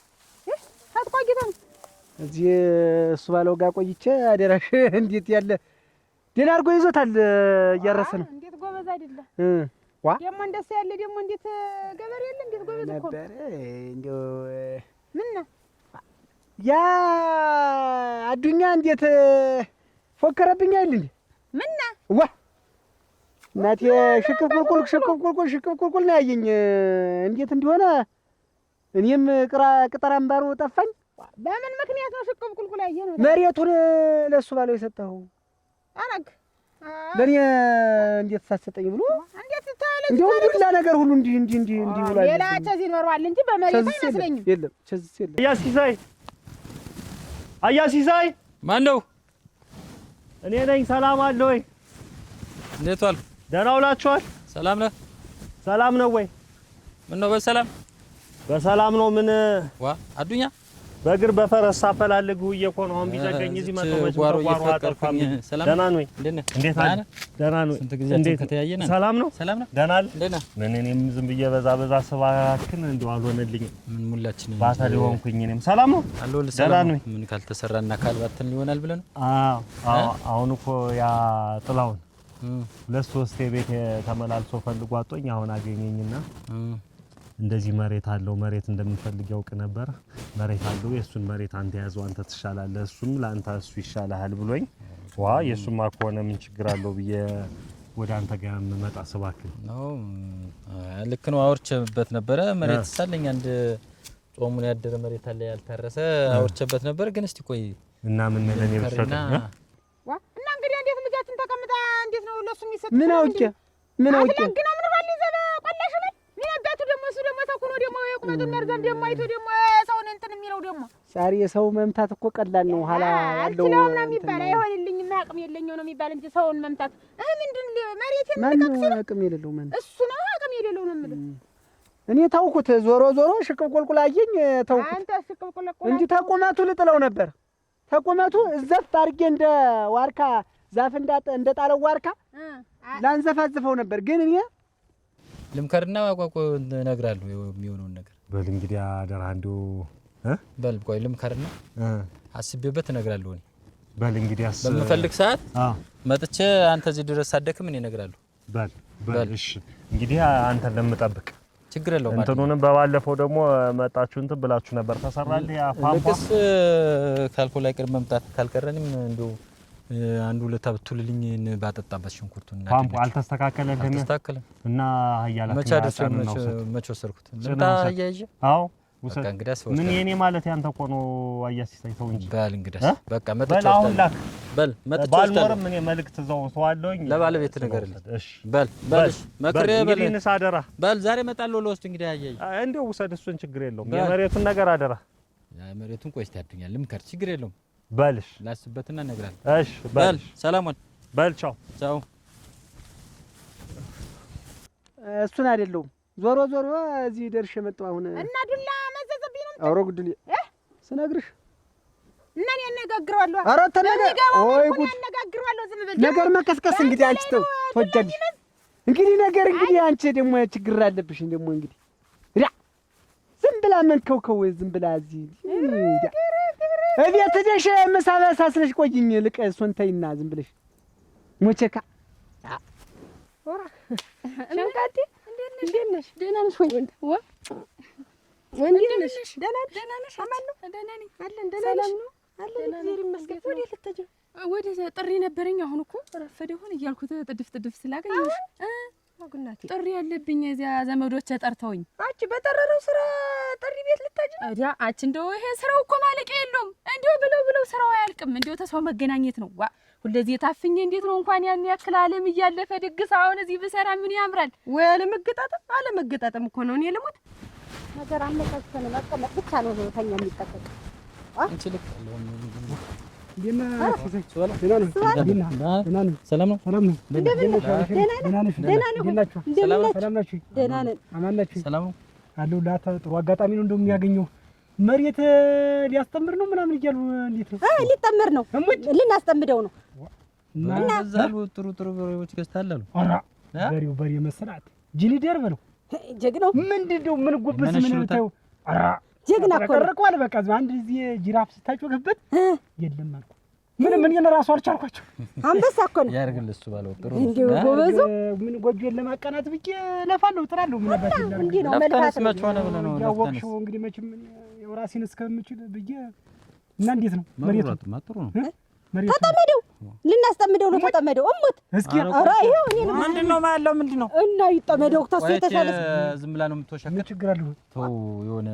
አትቆይተም? እዚህ እሱ ባለው ጋር ቆይቼ አደራሽ እንዴት ያለ ደህና አድርጎ ይዞታል። እያረሰ ነው። እንዴት ጎበዝ አይደለ? ዋ ደግሞ እንደሱ ያለ ደግሞ እንዴት ገበሬ የለ እንዴት ጎበዝ እኮ ነበር። እንደው ምን ነው ያ አዱኛ እንዴት ፎከረብኝ አይደል እንዴ? ምን ነው ዋ እናቴ ሽክፍ ቁልቁል ነው ያየኝ። እንዴት እንደሆነ እኔም ቅጠር አምባሩ ጠፋኝ። በምን ምክንያት ነው ሽክፍ ቁልቁል ያየ ነው? መሬቱን ለሱ ባለው የሰጠው አረግ ለኔ እንዴት ሳሰጠኝ ብሎ እንዴት ታለች? እንደው ዱላ ነገር ሁሉ እንዲህ ብሏል። ሌላ ቸዝ ይኖርዋል እንጂ በመሬት አይመስለኝም። የለም ቸዝ የለም። አያሲሳይ ማን ነው? እኔ ነኝ። ሰላም አለ ወይ? እንዴት ዋልክ? ደህና ውላችኋል? ሰላም ነህ? ሰላም ነው ወይ? ምን ነው በሰላም በሰላም ነው። ምን ዋ አዱኛ በእግር በፈረስ ሳፈላልግ ውዬ እኮ ነው። አሁን ቢዘገኝ እዚህ መጥቶ ጓሮ ጓሮ አጠፋኝ። ደህና ነው ወይ? እንዴት አለ? ደህና ነው። ስንት ጊዜያችን ከተያየን? ሰላም ነው። ሰላም ነው። ደህና አለ። እንዴት ነህ? ምን እኔም ዝም ብዬ በዛ ስባክን እንደው አልሆነልኝም። ምን ሙላችን ባታ ሊሆንኩኝ እኔም ሰላም ነው። አለሁልህ። ሰላም ነው። ምን ካልተሰራና ካልባተን ሊሆናል ብለን ነው? አዎ አሁን እኮ ያ ጥላውን ሁለት ሶስት ቤት ተመላልሶ ፈልጎ አጦኝ አሁን አገኘኝና እንደዚህ መሬት አለው መሬት እንደምንፈልግ ያውቅ ነበር። መሬት አለው የሱን መሬት አንተ ያዘው አንተ ትሻላለህ፣ እሱም ለአንተ እሱ ይሻላል ብሎኝ ዋ የሱማ ከሆነ ምን ችግር አለው ብዬ ወደ አንተ ጋር መጣ ስባክል ነው። ልክ ነው። አውርቼበት ነበረ። መሬት ሳለኝ አንድ ጾሙን ያደረ መሬት አለ ያልታረሰ አውርቼበት ነበር። ግን እስቲ ቆይ እና ምን ለኔ ብሰጥ ዋ እና እንግዲህ እንዴት ልጃችን ተቀምጣ እንዴት ነው ለሱ የሚሰጥ? ምን አውቄ ግን ምን ባል ይዘበ ቆላሽ ነው ሚነዳቱ ደግሞ እሱ ደግሞ ተኩኖ ደግሞ የቁመቱን መርዘም ደግሞ አይቶ ደግሞ ሰውን እንትን የሚለው ደግሞ ዛሬ ሰው መምታት እኮ ቀላል ነው። ኋላ ያለው ነው የሚባል አይሆንልኝም። አቅም የለኝው ነው የሚባል እንጂ ሰውን መምታት ምንድን መሬት የምትቀቅስ ነው? አቅም የሌለው ማን እሱ ነው? አቅም የሌለው ነው የምልህ። እኔ ታውኩት ዞሮ ሽቅብ ቁልቁል አየኝ ታውኩት። አንተ ሽቅብ ቁልቁል እንጂ ተቆመቱ ልጥለው ነበር። ተቆመቱ እዘፍ አድርጌ እንደ ዋርካ ዛፍ እንደ ጣለው ዋርካ ላንዘፋዝፈው ነበር። ግን እኔ ልምከርና አቋቆ እነግራለሁ የሚሆነውን ነገር። በል እንግዲህ አደራ እንደው በል ቆይ ልምከርና አስቤበት እነግራለሁ። እኔ በል እንግዲህ በምፈልግ ሰዓት መጥቼ አንተ እዚህ ድረስ ሳደክም እኔ እነግራለሁ። በል እሺ እንግዲህ አንተ ለምጠብቅ ችግር የለውም። እንትኑንም በባለፈው ደግሞ መጣችሁ እንትን ብላችሁ ነበር ተሰራልህ ያ ፓምፓ ልክስ ካልኩል አይቀር መምጣት ካልቀረንም እንደው አንዱ ለታብቱልኝ ባጠጣበት ሽንኩርቱን እና ፓምፓ አልተስተካከለልህም እና አያላችሁ መቼ ወሰድኩት ልምጣ አያይዤ አዎ በቃ እንግዲያስ ምን የኔ ማለት ያንተ እኮ ነው አያሲሳይ ተው እንጂ በል እንግዲያስ በቃ መጥቻለሁ። በል አሁን ላክ በል መጥቻለሁ። ባልኖርም እኔ መልእክት ተዋለሁኝ ለባለቤት ነገርልኝ። እሺ በል መክሬ በል እንግዲህ አደራ በል ዛሬ እመጣለሁ ለወስድ እንግዲህ አያይዤ እንደው ውሰድ እሱን ችግር የለውም። የመሬቱን ነገር አደራ መሬቱን ቆይ እስቲ አዱኛል ልምከር ችግር የለውም። በልሽ ላስበትና እነግራለሁ። እሺ በል ሰላም ዋል በል ቻው ቻው። እሱን አይደለሁም ዞሮ እዚህ ደርሼ መጣሁ። አሁን እና ዱላ መዘዘብኝ ነው አውሮ ጉድል ስነግርሽ እና እኔ አነጋግረዋለሁ። ኧረ ወይ ጉድ አነጋግረዋለሁ። ዝም ብለህ ነገር መቀስቀስ እንግዲህ አንቺ ተወጃለሽ። እንግዲህ ነገር እንግዲህ አንቺ ደግሞ ችግር አለብሽ። ደግሞ እንግዲህ ዝም ብላ መንከውከው ዝም ብላ እዚህ እቤት ሄደሽ ምሳ በሳስለሽ ቆይኝ። ልቅ እሱን ተይና ዝም ብለሽ ሞቸካ ሸንቃቴ እንዴት ነሽ? ደህና ነሽ ወይ? እንዴት ነሽ? ደህና ነሽ? አማን ነው? ደህና ነኝ አለን። ደህና ነሽ? አለን። እግዚአብሔር ይመስገን። ወዴት ልትሄጂ? ወደ ጥሪ ነበረኝ። አሁን እኮ ረፈደ ሆነ እያልኩት ጥድፍ ስላገኘሽ ጥሪ ያለብኝ እዚያ ዘመዶቼ ጠርተውኝ። አንቺ በጠረረው ስራ ጥሪ ቤት ልትሄጂ? አዲያ አንቺ እንደው ይሄ ስራው እኮ ማለቂያ የለውም። እንደው ብለው ስራው አያልቅም። እንደው ተሰው መገናኘት ነው። ሁለዚህ ታፍኜ እንዴት ነው እንኳን ያን ያክል ዓለም እያለፈ ድግስ አሁን እዚህ ብሰራ ምን ያምራል? ወይ አለመገጣጠም እኮ ነው። እኔ ልሞት ነገር አመጣጥተን መቀመጥ ብቻ ነው ተኛ የሚጠበቅ አንቺ ልክ ሰላም ነው። ጥሩ አጋጣሚ ነው እንደው የሚያገኘው መሬት ሊያስተምር ነው ምናምን እያሉ እንዴት ነው? ሊጠመር ነው ልናስጠምደው ነው እና ዛሉ ጥሩ በሬዎች ገዝታል አሉ። ኧረ በሬ መሰላት ጂኒደር በለው ጀግናው ምንድነው? ምን ጎበዝ ምን ነው? ኧረ ጀግና እኮ ተቀረቀዋል። በቃ አንድ ጊዜ ጅራፍ ስታጮህበት የለም አልኩ። ምን የራሱ አልቻልኳቸው። አንበሳ እኮ ነው ያርግልህ እሱ ባለው ጥሩ እንዴው ጎበዙ ምን ጎጆን ለማቀናት ብዬ ለፋለሁ ጥራለሁ። ምን አባቴ እንዴ ነው መልካት መች ሆነ ብለህ ነው ያወቅሽው? እንግዲህ መቼም የራሴን እስከምችል ብዬ እና እንዴት ነው መሬቱ? ጥሩ ነው መሬቱ ተጠመደው ልናስጠምደው ነው። ተጠመደው እሙት እስኪ ኧረ ይሄው እኔ ምንድነው ማለው ምንድነው እና ይጠመደው ተሱ የተሻለ ዝም ብላ ነው የምትወሸከው። ምን ችግር አለው? ተው የሆነ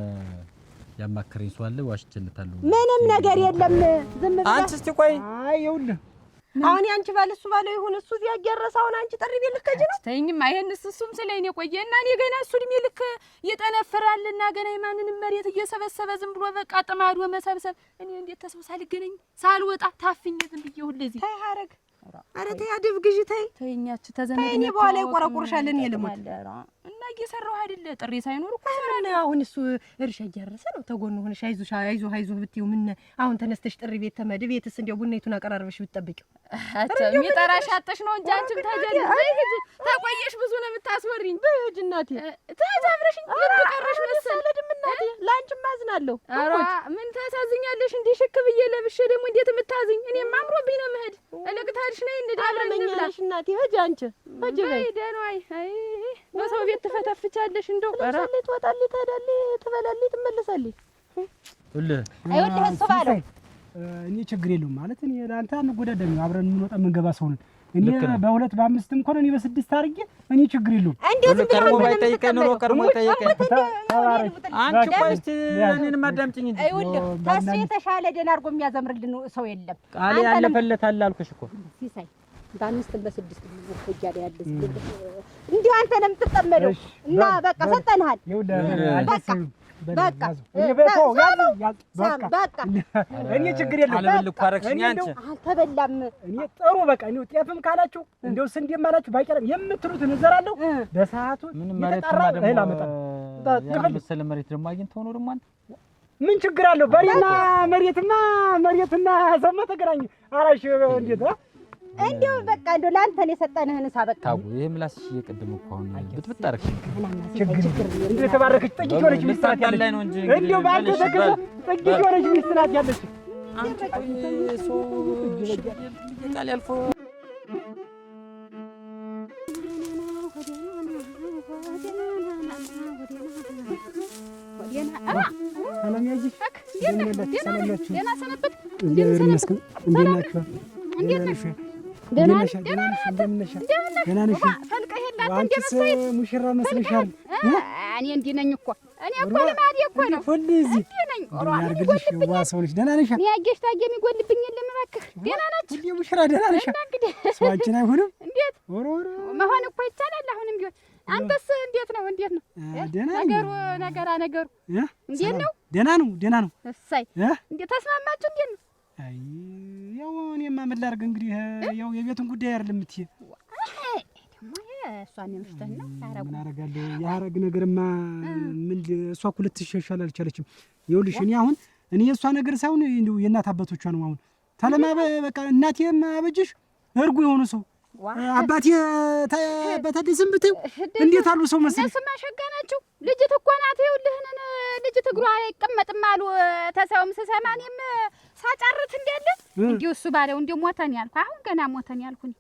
ያማከረኝ ሰው አለ። ዋሽቼለታለሁ። ምንም ነገር የለም። ዝም ብለህ አንቺ እስቲ ቆይ። አይ ይኸውልህ አሁን ያንቺ ባል እሱ ባለው ይሁን እሱ እዚያ እያረሳውን አንቺ ጥሪ ቤት ልከጂ ነው። ተይኝማ ይሄንስ እሱም ስለኔ ቆየ እና እኔ ገና እሱ እድሜ ልክ ይጠነፍራልና ገና የማንንም መሬት እየሰበሰበ ዝም ብሎ በቃ ጥማዶ መሰብሰብ። እኔ እንዴት ተሰው ሳልገናኝ ሳልወጣ ታፍኜ ዝም ብዬ ሁለዚህ ተይ ሀረግ ኧረ ተይ አድብ ግዢ ተይ ተይኛች ተዘመድ እኔ በኋላ ይቆረቁርሻለን የልሞት እና እየሰራሁ አይደለ ጥሪ ሳይኖር እኮ ሰራና አሁን እሱ እርሻ እያረሰ ነው። ተጎኑ ሆነሽ አይዞህ ብትይው ምን አሁን ተነስተሽ ጥሪ ቤት ተመድ ቤትስ እንደው ቡናይቱን አቀራርበሽ ብትጠብቂው የሚጠራሽ አጥተሽ ነው እንጂ አንቺም ታጀልሽ ተቆየሽ ብዙ ነው የምታስወሪኝ። በእጅ እናቴ ታዛብረሽኝ ልትቀረሽ መሰለ እናቴ ላንቺም አዝናለሁ። ኧረ ምን ታሳዝኛለሽ? እንዲህ ሽክ ብዬ ለብሼ ደግሞ እንዴት የምታዝኝ? እኔም አምሮብኝ ነው የምሄድ እልቅታልሽ ነይ እንዳብረን እንብላሽ እናቴ ሂጂ አንቺ ሂጂ በይ ደህናይ አይ በሰው ቤት ትፈተፍቻለሽ እንደው ኧረ ትወጣለች ትሄዳለች ትበላለች ትመለሳለች። አይወልህ እሱ ባለው እኔ ችግር የለውም ማለት እኔ ለአንተ አንጎዳደም አብረን የምንወጣ የምንገባ ሰው ነን። እኔ በሁለት በአምስትም እንኳን እኔ በስድስት አድርጌ እኔ ችግር የለውም። እንዴት ቀርሞ ባይጠይቀኝ ኑሮ ቀርሞ ጠይቀኝ። አንቺ ቆይ እስቲ እኔንም አዳምጪኝ እንጂ አይወልህ ታስ የተሻለ ደህና አድርጎ የሚያዘምርልን ሰው የለም። ቃሌ ያለፈለት አለ አልኩሽ እኮ ሲሳይ በአምስት በስድስት ወጥጃለ ያለስ እንዴው አንተ ለምን ትጠመደው እና በቃ ሰጠንሃል። በቃ እኔ ችግር የለም አለብልኩ አረክሽኝ አንቺ አልተበላም። እኔ ጥሩ በቃ እኔ ጤፍም ካላችሁ እንደው ስንዴም ካላችሁ ባይቀርም የምትሉትን እዘራለሁ በሰዓቱ የተጣራ እህል አመጣለሁ። በቃ በሰለ መሬት ደግሞ አግኝተው ነው ደግሞ አንተ ምን ችግር አለው? በሬና መሬትና ሰማ ተገናኝ አራሽ እንዴት እንደው በቃ እንደው ላንተ ነው የሰጠንህን ሳበቃ ታው ይሄ ምላስሽ እየቀደም እኮ አሁን ብጥብጥ አረክሽ። ችግር እንዴ ተባረከች ጥቂት ሆነች ሚስጥራት ያለች ነው እንጂ እንደው ባንተ ተከሰ ጥቂት ሆነች ሚስጥራት ያለች አንቺ ቆይ ሶ ቃል ያልፎ ሰላም ያጂሽ ደህና ሰነበት ደህና ነሽ? ሙሽራ መስለሻል። እኔ እንዲህ ነኝ እኮ እኔ እኮ ልማዴ እኮ ነው። ሁልዚህ እንዲህ ነኝ። ያርግልሽ ዋሰው ነሽ። ደህና ነሽ? እኔ ያጌሽ ታጌ የሚጎልብኝ የለም እባክህ። ደህና ናችሁ? ሁሌ ሙሽራ ደህና ነሽ? ሰዋችን አይሆንም። እንዴት መሆን እኮ ይቻላል። አሁንም ቢሆን አንተስ እንዴት ነው? ነገሩ እንዴት ነው? ደህና ነው። እሰይ እንዴት ተስማማችሁ? እንዴት ነው? አይ ያው እኔማ ምን ላድርግ እንግዲህ ያው የቤቱን ጉዳይ አይደለም የምትይ እሷን የምሽተን ነው ታረጉ ምን አደርጋለሁ? የሀረግ ነገርማ ምን እሷ እኮ ልትሻሻል አልቻለችም። ይኸውልሽ እኔ የእሷ ነገር ሳይሆን እንደው የእናት አባቶቿ ነው። አሁን ተለማ በቃ እናቴም አበጅሽ እርጉ የሆኑ ሰው አባቴ በታዲስም ብትይው እንዴት አሉ ሰው መሰለኝ። እነሱማ ሸጋ ናቸው። ልጅት እኮ ናት። ይኸውልህን ልጅት እግሯ አይቀመጥም አሉ ተሰውም ስሰማ እኔም ሳጫርት እንዳለ እንዲሁ እሱ ባለው እንዲሁ ሞተን ያልኩ አሁን ገና ሞተን ያልኩኝ።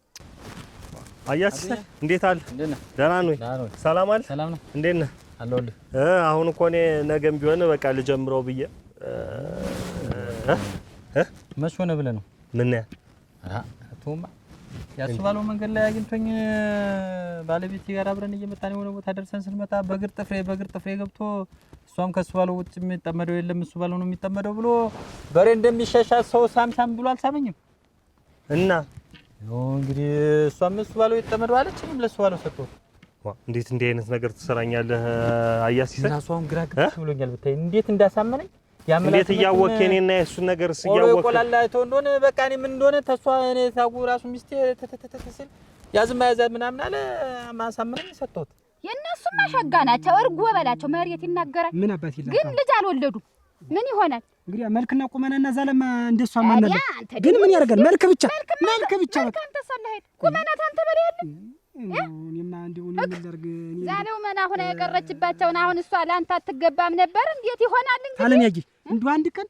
አያስ እንዴት አለ? ደህና ነው? ሰላም አለ? ሰላም ነው። እንዴት ነህ? አለሁልህ። አሁን እኮ እኔ ነገም ቢሆን በቃ ልጀምረው ብዬ መች ሆነ ብለህ ነው? ምን ቶማ ያሱ ባለው መንገድ ላይ አግኝቶኝ ባለቤቴ ጋር አብረን እየመጣን የሆነ ቦታ ደርሰን ስንመጣ በእግር ጥፍሬ ገብቶ እሷም ከሱ ባለው ውጭ የሚጠመደው የለም እሱ ባለው ነው የሚጠመደው ብሎ በሬ እንደሚሻሻል ሰው ሳምሳም ብሎ አልሳመኝም። እና እንግዲህ እሷም እሱ ባለው የተጠመደው አለች ለሱ ባለው ሰጥቶ እንዴት እንዲህ አይነት ነገር ትሰራኛለህ? አያሲሰ ራሷን ግራ ግብት ብሎኛል። ብታይ እንዴት እንዳሳመነኝ እንዴት እያወቅህ እኔና የእሱን ነገር እያወቅህ ቆላላ አይተው እንደሆነ በቃ እኔ ምን እንደሆነ ተሷ እኔ ታጉ ራሱ ሚስቴ ተተተተተሲል ያዝማ ያዛት ምናምን አለ ማሳመነኝ ሰጥቶት የእነሱማ ሸጋ ናቸው። እርጎ በላቸው መሬት ይናገራል። ምን አባት ይላል ግን ልጅ አልወለዱም። ምን ይሆናል እንግዲህ መልክና ቁመናና ዛለማ እንደሷ ማናለ ግን ምን ያደርጋል? መልክ ብቻ በቃ አንተ ሰለህ ቁመናት አንተ በላይ ያለ እኔማ እንደው ምን ላድርግ ዛሬው መና ሆነ የቀረችባቸውን አሁን እሷ ለአንተ አትገባም ነበር። እንዴት ይሆናል እንጂ ታለም ያጂ እንደው አንድ ቀን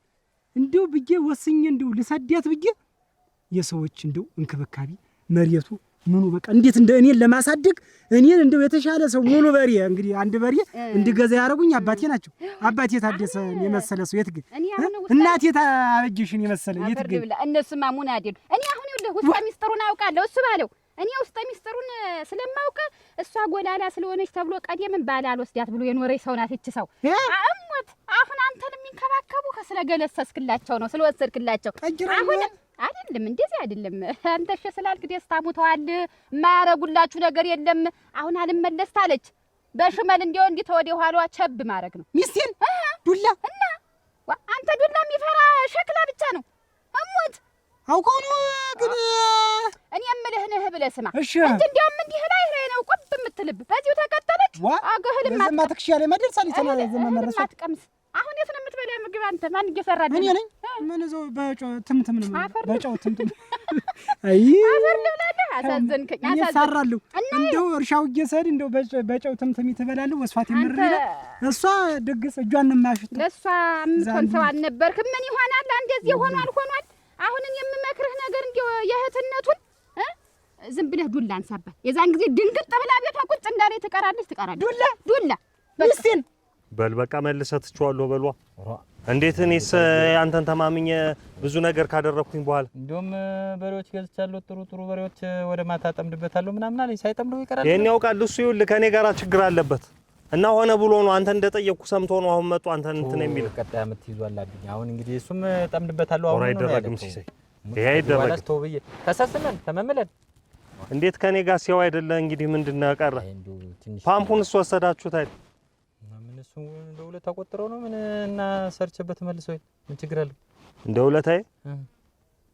እንደው ብዬ ወስኜ እንደው ልሰዳት ብዬ የሰዎች እንደው እንክብካቤ መሬቱ ምኑ በቃ እንዴት እንደ እኔን ለማሳደግ እኔን እንደው የተሻለ ሰው ሙሉ በሬ እንግዲህ አንድ በሬ እንድገዛ ያደረጉኝ አባቴ ናቸው። አባቴ ታደሰ የመሰለ ሰው የት ግን እናቴ ታበጅሽን የመሰለ የት ግን እነሱማ ሙና አይደሉ። እኔ አሁን ይኸውልህ ውስጥ ሚስጥሩን አውቃለሁ። እሱ ባለው እኔ ውስጥ ሚስጥሩን ስለማውቅ እሷ ጎላላ ስለሆነች ተብሎ ቀደምን ባል አልወስዳት ብሎ የኖረች ሰው ናት። እቺ ሰው አሞት አሁን አንተን የሚንከባከቡ ስለገለሰስክላቸው ነው ስለወሰድክላቸው። አሁን አይደለም እንደዚህ አይደለም። አንተ እሺ ስላልክ ደስታ ሞተዋል። የማያረጉላችሁ ነገር የለም። አሁን አልመለስ ታለች። በሽመል እንዲያው እንዲህ ተወደ ኋላዋ ቸብ ማድረግ ነው ሚስቴን ዱላ እና አንተ ዱላ የሚፈራ ሸክላ ብቻ ነው አሞት አውቀው ነው ግን እኔ የምልህ ነህ ብለህ ስማ እንጂ እንዲያውም እንዲህ ላይ ነው ቁብ የምትልብ በዚሁ ተከተለች አገህልም ለዘማ ተክሻለ መደርሳል ይተና ዘማ መረሳ አትቀምስ። አሁን የት ነው የምትበላ ምግብ? አንተ ማን እየሰራልህ? እኔ ነኝ። ምን እዛው በጨው ትምትም ነው በጨው ትምትም። አይ አፈር ልብላለህ። አሳዘንከኝ። አሳራለሁ እንደው እርሻው እየሰድ እንደው በጨው ትምትም ይተበላለሁ። ወስፋት ይምርልህ። እሷ ድግስ እጇን ማሽት ለሷ ምንቶን ሰው አልነበርክም። ምን ይሆናል እንደዚህ ሆኗል። አሁን የምመክርህ ነገር እንደው የእህትነቱን ዝም ብለህ ዱላ አንሳባት። የዛን ጊዜ ድንግጥ ብላ ቤቷ ቁጭ እንዳለ ትቀራለች። ዱላ ሚስቴን በል በቃ መልሰህ ትችዋለሁ በሏ። እንዴት እኔስ አንተን ተማምኜ ብዙ ነገር ካደረኩኝ በኋላ እንደውም በሬዎች ገዝቻለሁ። ጥሩ በሬዎች ወደ ማታ ጠምድበታለሁ ምናምን አለኝ። ሳይጠምደው ይቀራል። ይሄን ያውቃል እሱ። ይኸውልህ ከኔ ጋር ችግር አለበት እና ሆነ ብሎ ነው አንተ እንደጠየቅኩ ሰምቶ ነው አሁን መጡ አንተን እንትን የሚል ቀጣይ አመት ይዟል አለኝ። አሁን እንግዲህ እሱም ጠምድበታለሁ። አሁን ነው አይደረግም ሲሰይ ይሄ አይደረግም። ተውብዬ ተሳስመን ተመመለን እንዴት ከኔ ጋር ሲያው አይደለ እንግዲህ ምንድነው ቀረ? ፓምፑንስ ወሰዳችሁት አይደል? ምን እሱ እንደው ለተቆጥረው ነው ምን እና ሰርችበት መልሰው ምን ችግር አለ? እንደው ለታይ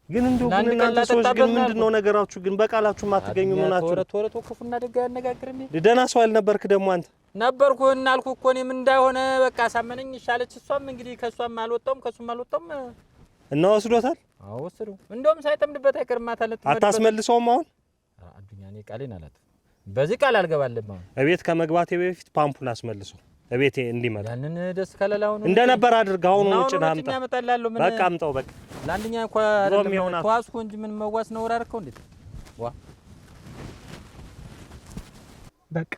ግን እንደው ግን እናንተ ሰዎች ግን ምንድነው ነገራችሁ? ግን በቃላችሁ ማትገኙ ምናችሁ? ተወረቶ ክፉና ደጋ ያነጋግርም ደህና ሰው አልነበርክ ደግሞ አንተ? ነበርኩ እና አልኩ እኮ እኔ ምን እንዳይሆነ በቃ ሳመነኝ ይሻለች። እሷም እንግዲህ ከሷም አልወጣም ከሱም አልወጣም እና ወስዶታል። አዎ ወስዶ እንደውም ሳይጠምድበት አይቀርም። አታስመልሰውም አሁን? አዱኛ እኔ ቃሌን አላት በዚህ ቃል አልገባልም። አሁን እቤት ከመግባቴ በፊት ፓምፑን አስመልሰው እቤቴ እንዲመጣ ያንን ደስ ካለላው ነው እንደነበር አድርገው አሁን ውጭ ናምጣ ያመጣላለው ምን በቃ አምጣው በቃ ለአንደኛ እንኳን አይደለም ተዋስኩ እንጂ ምን መዋስ ነው ወራርከው እንዴ ዋ በቃ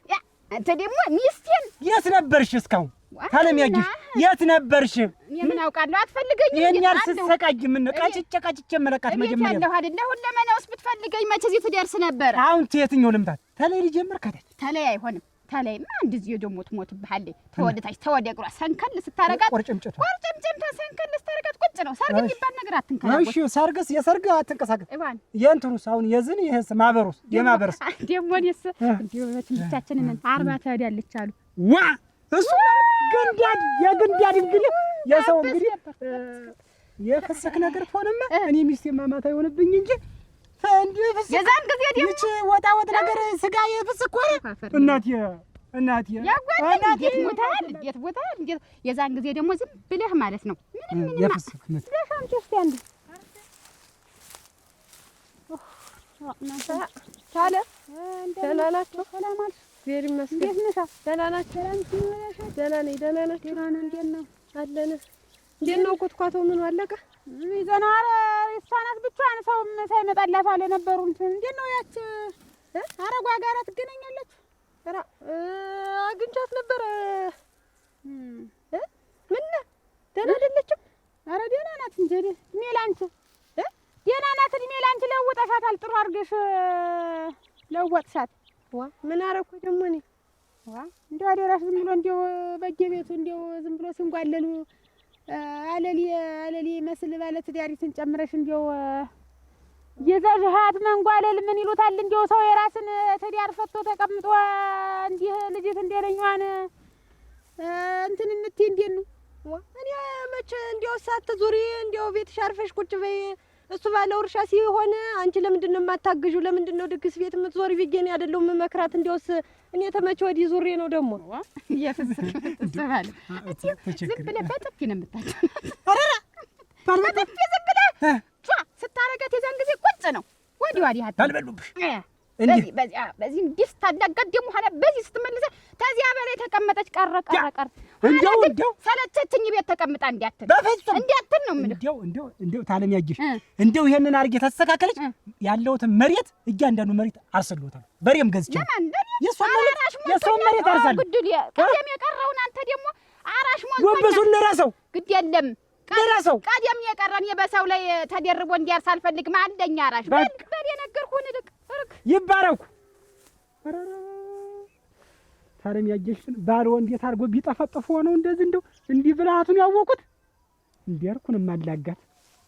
አንተ ደግሞ ሚስቴን የት ነበርሽ እስካሁን? ታለም ያጊሽ የት ነበርሽ? ምን አውቃለሁ አትፈልገኝ ይሄን ያርስ ሰቃጅ ምን ቀጭጨቃጭ መለቃት መጀመሪያ ያለው አይደለ ሁለመናውስ ብትፈልገኝ መቼ እዚህ ትደርስ ነበር። አሁን የትኛው ልምታት ተለይ ልጀምር ካደት ተለይ አይሆንም። ተለይማ እንደዚህ ደግሞ ትሞትብሃለች። ተወደታች ተወደ እግሯ ሰንከል ስታረጋት ቆርጭምጭታ ሰንከል ስታረጋት ቁጭ ነው። ሰርግ የሚባል ነገር አትንከራከር። እሺ ሰርግስ የሰርግ አትንቀሳቀስ። የእንትኑስ አሁን የዝን ይሄስ ማበሩስ የማበርስ ደግሞ እኔስ እንዲሁ በትምህርታችንን 40 ትሄዳለች አሉ። ዋ እሱ ገንዳድ የገንዳድ እንግዲህ የሰው እንግዲህ የፈሰክ ነገር ሆነማ እኔ ሚስቴ ማማታ ይሆንብኝ እንጂ እንዴ ፍስክ የዛን ጊዜ ደግሞ እቺ ወጣ ነገር ስጋ የፍስክ ሆነ እናቴ እንዴት ሞታል እንዴት የዛን ጊዜ ደግሞ ዝም ብለህ ማለት ነው ምን የፍስክ ምን ለሻንቺ እስቲ አንዴ ታለ ደህና ናቸው። ሰላም አልሽ? እግዚአብሔር ይመስገን። እንዴት ነሽ? ደህና ናቸው። ደህና ነኝ። ደህና ናቸው። እንዴት ነው አለን? እንዴት ነው ኮትኳተው ምኑ አለቀ? ይዘናል ሪስታናት ብቻዋን ሰውም ሳይመጣላት አለ ነበሩ። እንዴት ነው ያች አረጓ ጋራ ትገናኛለች? ኧረ አግኝቻት ነበር። ምን ደህና አይደለችም? ኧረ ደህና ናት እንጂ እድሜ ላንቺ ደህና ናት። እድሜ ላንቺ ለውጠሻታል። ጥሩ አድርገሽ ለወጥሻት። ዋ ምን አደረኩ ደግሞ እኔ? ዋ እንደው አደራሽ ዝም ብሎ እንደው በየቤቱ እንደው ዝም ብሎ ሲንጓለሉ አለሊ መስል ባለ ትዳሪትን ጨምረሽ እንደው የዛዥሃት መንጓለል ምን ይሉታል? እንዲያው ሰው የራስን ትዳር ፈቶ ተቀምጦ እንዲህ ልጅት እንደለኛዋን እንትን እንትይ እንዴት ነው? እኔ መቼ እንዲያው ሳትዞሪ እንዲያው ቤትሽ አርፈሽ ቁጭ በይ። እሱ ባለው እርሻ ሲሆን አንቺ ለምንድን ነው የማታግዢው? ለምንድን ነው ድግስ ቤት የምትዞሪ? ቢገኝ አይደለም መክራት። እንዲያውስ እኔ ተመቼ ወዲህ ዙሬ ነው ደግሞ የፍስክ ተባለ ዝም ብለህ በጥፊ ነው የምታውቀው። በጥፊ ዝም ብለህ ስታረጋት የዛን ጊዜ ቁጭ ነው ወዲህ ወዲህ ታልበሉብሽ በዚህ እንዲህ ስታላጋት ደግሞ ኋላ በዚህ ስትመልሰ ተዚያ በላይ ተቀመጠች ቀረ እንደው ሰለቸችኝ ቤት ተቀምጣ እንዲያትል በፍጹም እንዲያትል ነው የምልህ። እንደው ታለም ያጅሽ እንደው ይሄንን አድርጌ ተስተካከለች ያለውትን መሬት እያንዳንዱ መሬት አርሰልዎታል። በሬም ገዝቼ የሷን መሬት አርሳለሁ። ግድ ቀደም የቀረውን አንተ ደግሞ አራሽ ሞን ጎበሱን ለራሰው ግድ የለም ለራሰው ቀደም የቀረን የበሰው ላይ ተደርቦ እንዲያርስ አልፈልግም። አንደኛ አራሽ በል የነገርኩህን ልቅ ይባረኩ። ታለም ያጀሽን ባልዎ እንዴት አድርጎ ቢጠፈጥፎ ነው እንደዚህ እንደው እንዲህ ብልሃቱን ያወቁት እንዲያርኩን ማላጋት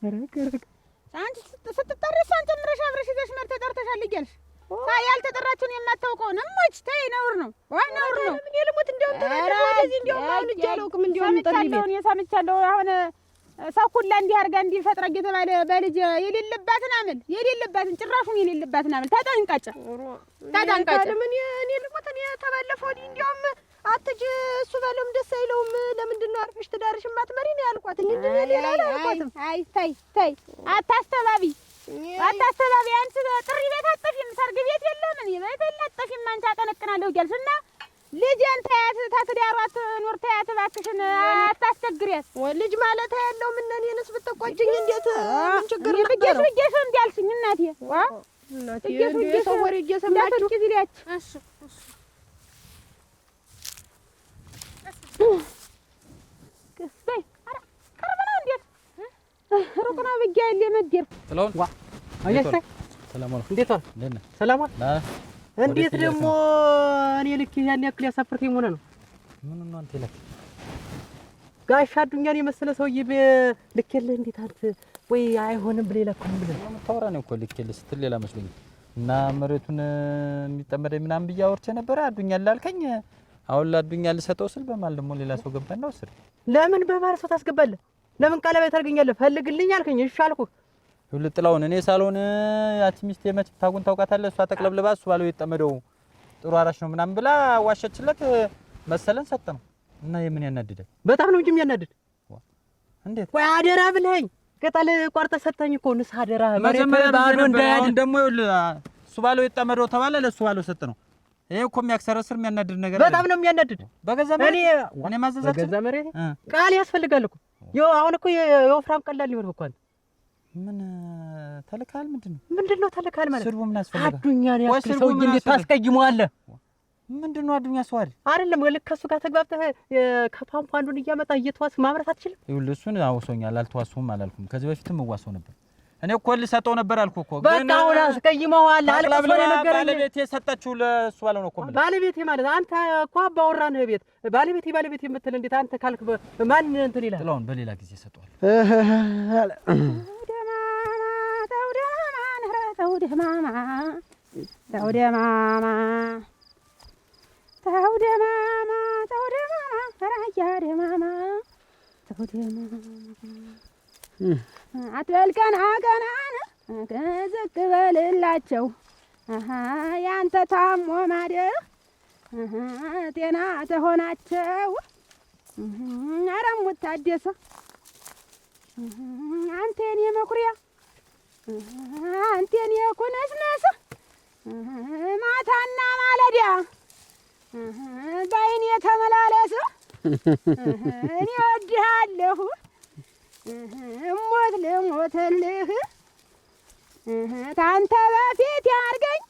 ረገረግ አንቺ ስትጠሪስ አንቺ ምረሽ አብረሽ ይዘሽ መር ተጠርተሻል እያልሽ ያልተጠራችሁን የማታውቀውን እሞች ተይ ነውር ነው ነውር ነው። ምን ይልሙት እንደው ተረፈ ወደዚህ እንደው አሁን እጃለውኩም እንደው ሰምቻለሁ እኔ ሰምቻለሁ። አሁን ሰው ሁላ እንዲህ አድርጋ እንዲፈጥራ እየተባለ በልጅ የሌለባትን አመል የሌለባትን ጭራሹን የሌለባትን አመል ተጠንቀጭ። ምን እኔ ልሞት እኔ ተባለፈው ወዲህ እንደውም አትጅ እሱ ባለውም ደስ አይለውም። ለምንድን ነው አርፈሽ ትዳርሽ ማትመሪ ነው ያልኳት እንጂ ሌላ አላልኳትም። አይ ተይ አታስተባቢ አንቺ ጥሪ ቤት አጥፊም ሰርግ ቤት የለም እኔ ቤት አጥፊም አንቺ አጠነቅናለሁ እያልሽና ልጅን ተያት ታትዳሯት ኑር ተያት እባክሽን አታስቸግሪያት። ልጅ ማለት ያለው ምን እኔንስ ብትቆጭኝ እንዴት ምን ችግር ነበር? ብዬሽ እንዲያልሽኝ እናቴ እናቴ ሰው ወሬ እየሰማችሁ እሺ ከስበይ አረ ቀርብ ነው እንዴት ሩቅ ነው ብዬሽ ለመደር ጥላውን አየሽ ሰላም አለኩ። እንዴት ዋል? ሰላም ዋል? እንዴት ደግሞ እኔ ልክ ያን ያክል ያሳፍርተኝ ሆነ ነው? ምን ነው አንተ ለክ ጋሽ አዱኛን የመሰለ ሰውዬ ልኬልህ እንዴት አንተ ወይ አይሆንም ብለህ ለኩም ብለህ የምታወራ ነው እኮ ልኬልህ ስትል ሌላ መስሎኝ እና መሬቱን የሚጠመደኝ ምናምን ብዬ አውርቼ ነበር። አዱኛ ላልከኝ አሁን ለአዱኛ ልሰጠው ስል በማል ደግሞ ሌላ ሰው ገባና ወሰደ። ለምን በማል ሰው ታስገባለህ? ለምን ቀለበት አድርገኛለህ? ፈልግልኝ አልከኝ። እሺ አልኩህ። ጥላውን እኔ ሳልሆን ያቺ ሚስቴ መች ታጉን ታውቃታለህ? እሷ ተቅለብልባ እሱ ባለው የተጠመደው ጥሩ አራሽ ነው ምናምን ብላ ዋሸችለት መሰለን ሰጠነው። እና የምን ያናድዳል? በጣም ነው እንጂ የሚያናድድ። እንዴት ወይ አደራ ብለኸኝ ቅጠል ቆርጠህ ሰጠኝ እኮ ንስ አደራ መሬት ባዶ እንዳያድ ደግሞ እሱ ባለው የተጠመደው ተባለ ለሱ ባለው ሰጠነው። ይሄ እኮ የሚያክሰረስር የሚያናድድ ነገር በጣም ነው የሚያናድድ። በገዛ መሬት እኔ ማዘዛችሁ በገዛ መሬት ቃል ያስፈልጋል እኮ አሁን እኮ የወፍራም ቀላል ሊሆን እኮ አንተ ምን ተልካል? ምንድነው ተልካል ማለት? ስርቡ ምን አስፈልጋል? አዱኛን ያክል ሰው እንዴት ታስቀይመዋለህ? ምንድነው አዱኛ ሰው አይደለም ልክ ከሱ ጋር ተግባብተህ ከፓምፓ አንዱን እያመጣ እየተዋስ ማምረት አትችልም? ይኸውልህ እሱን አውሶኛል። አልተዋስኩም አላልኩም። ከዚህ በፊትም እዋሰው ነበር። እኔ እኮ ልሰጠው ነበር አልኩህ እኮ። በቃ አሁን አስቀይመዋል። አልቀበለ ነገር ባለቤቴ ሰጠችው ለሱ ባለው ነው እኮ። ባለቤቴ ማለት አንተ እኮ አባወራ ነህ ቤት ባለቤቴ የምትል እንዴት አንተ ካልክ ማን እንትን ይላል? ጥላውን በሌላ ጊዜ ሰጠዋል። አትበል ቀና ቀናን ዝቅ በልላቸው ያንተ ታሞ ማደር ጤና ተሆናቸው አረሙት ታደሰ አንተን የመኩሪያ አንተን የኩነስነስ ማታና ማለዳ በዓይኔ ተመላለስ እኔ እወድሃለሁ እሞት ልሞትልህ ታንተ በፊት ያርገኝ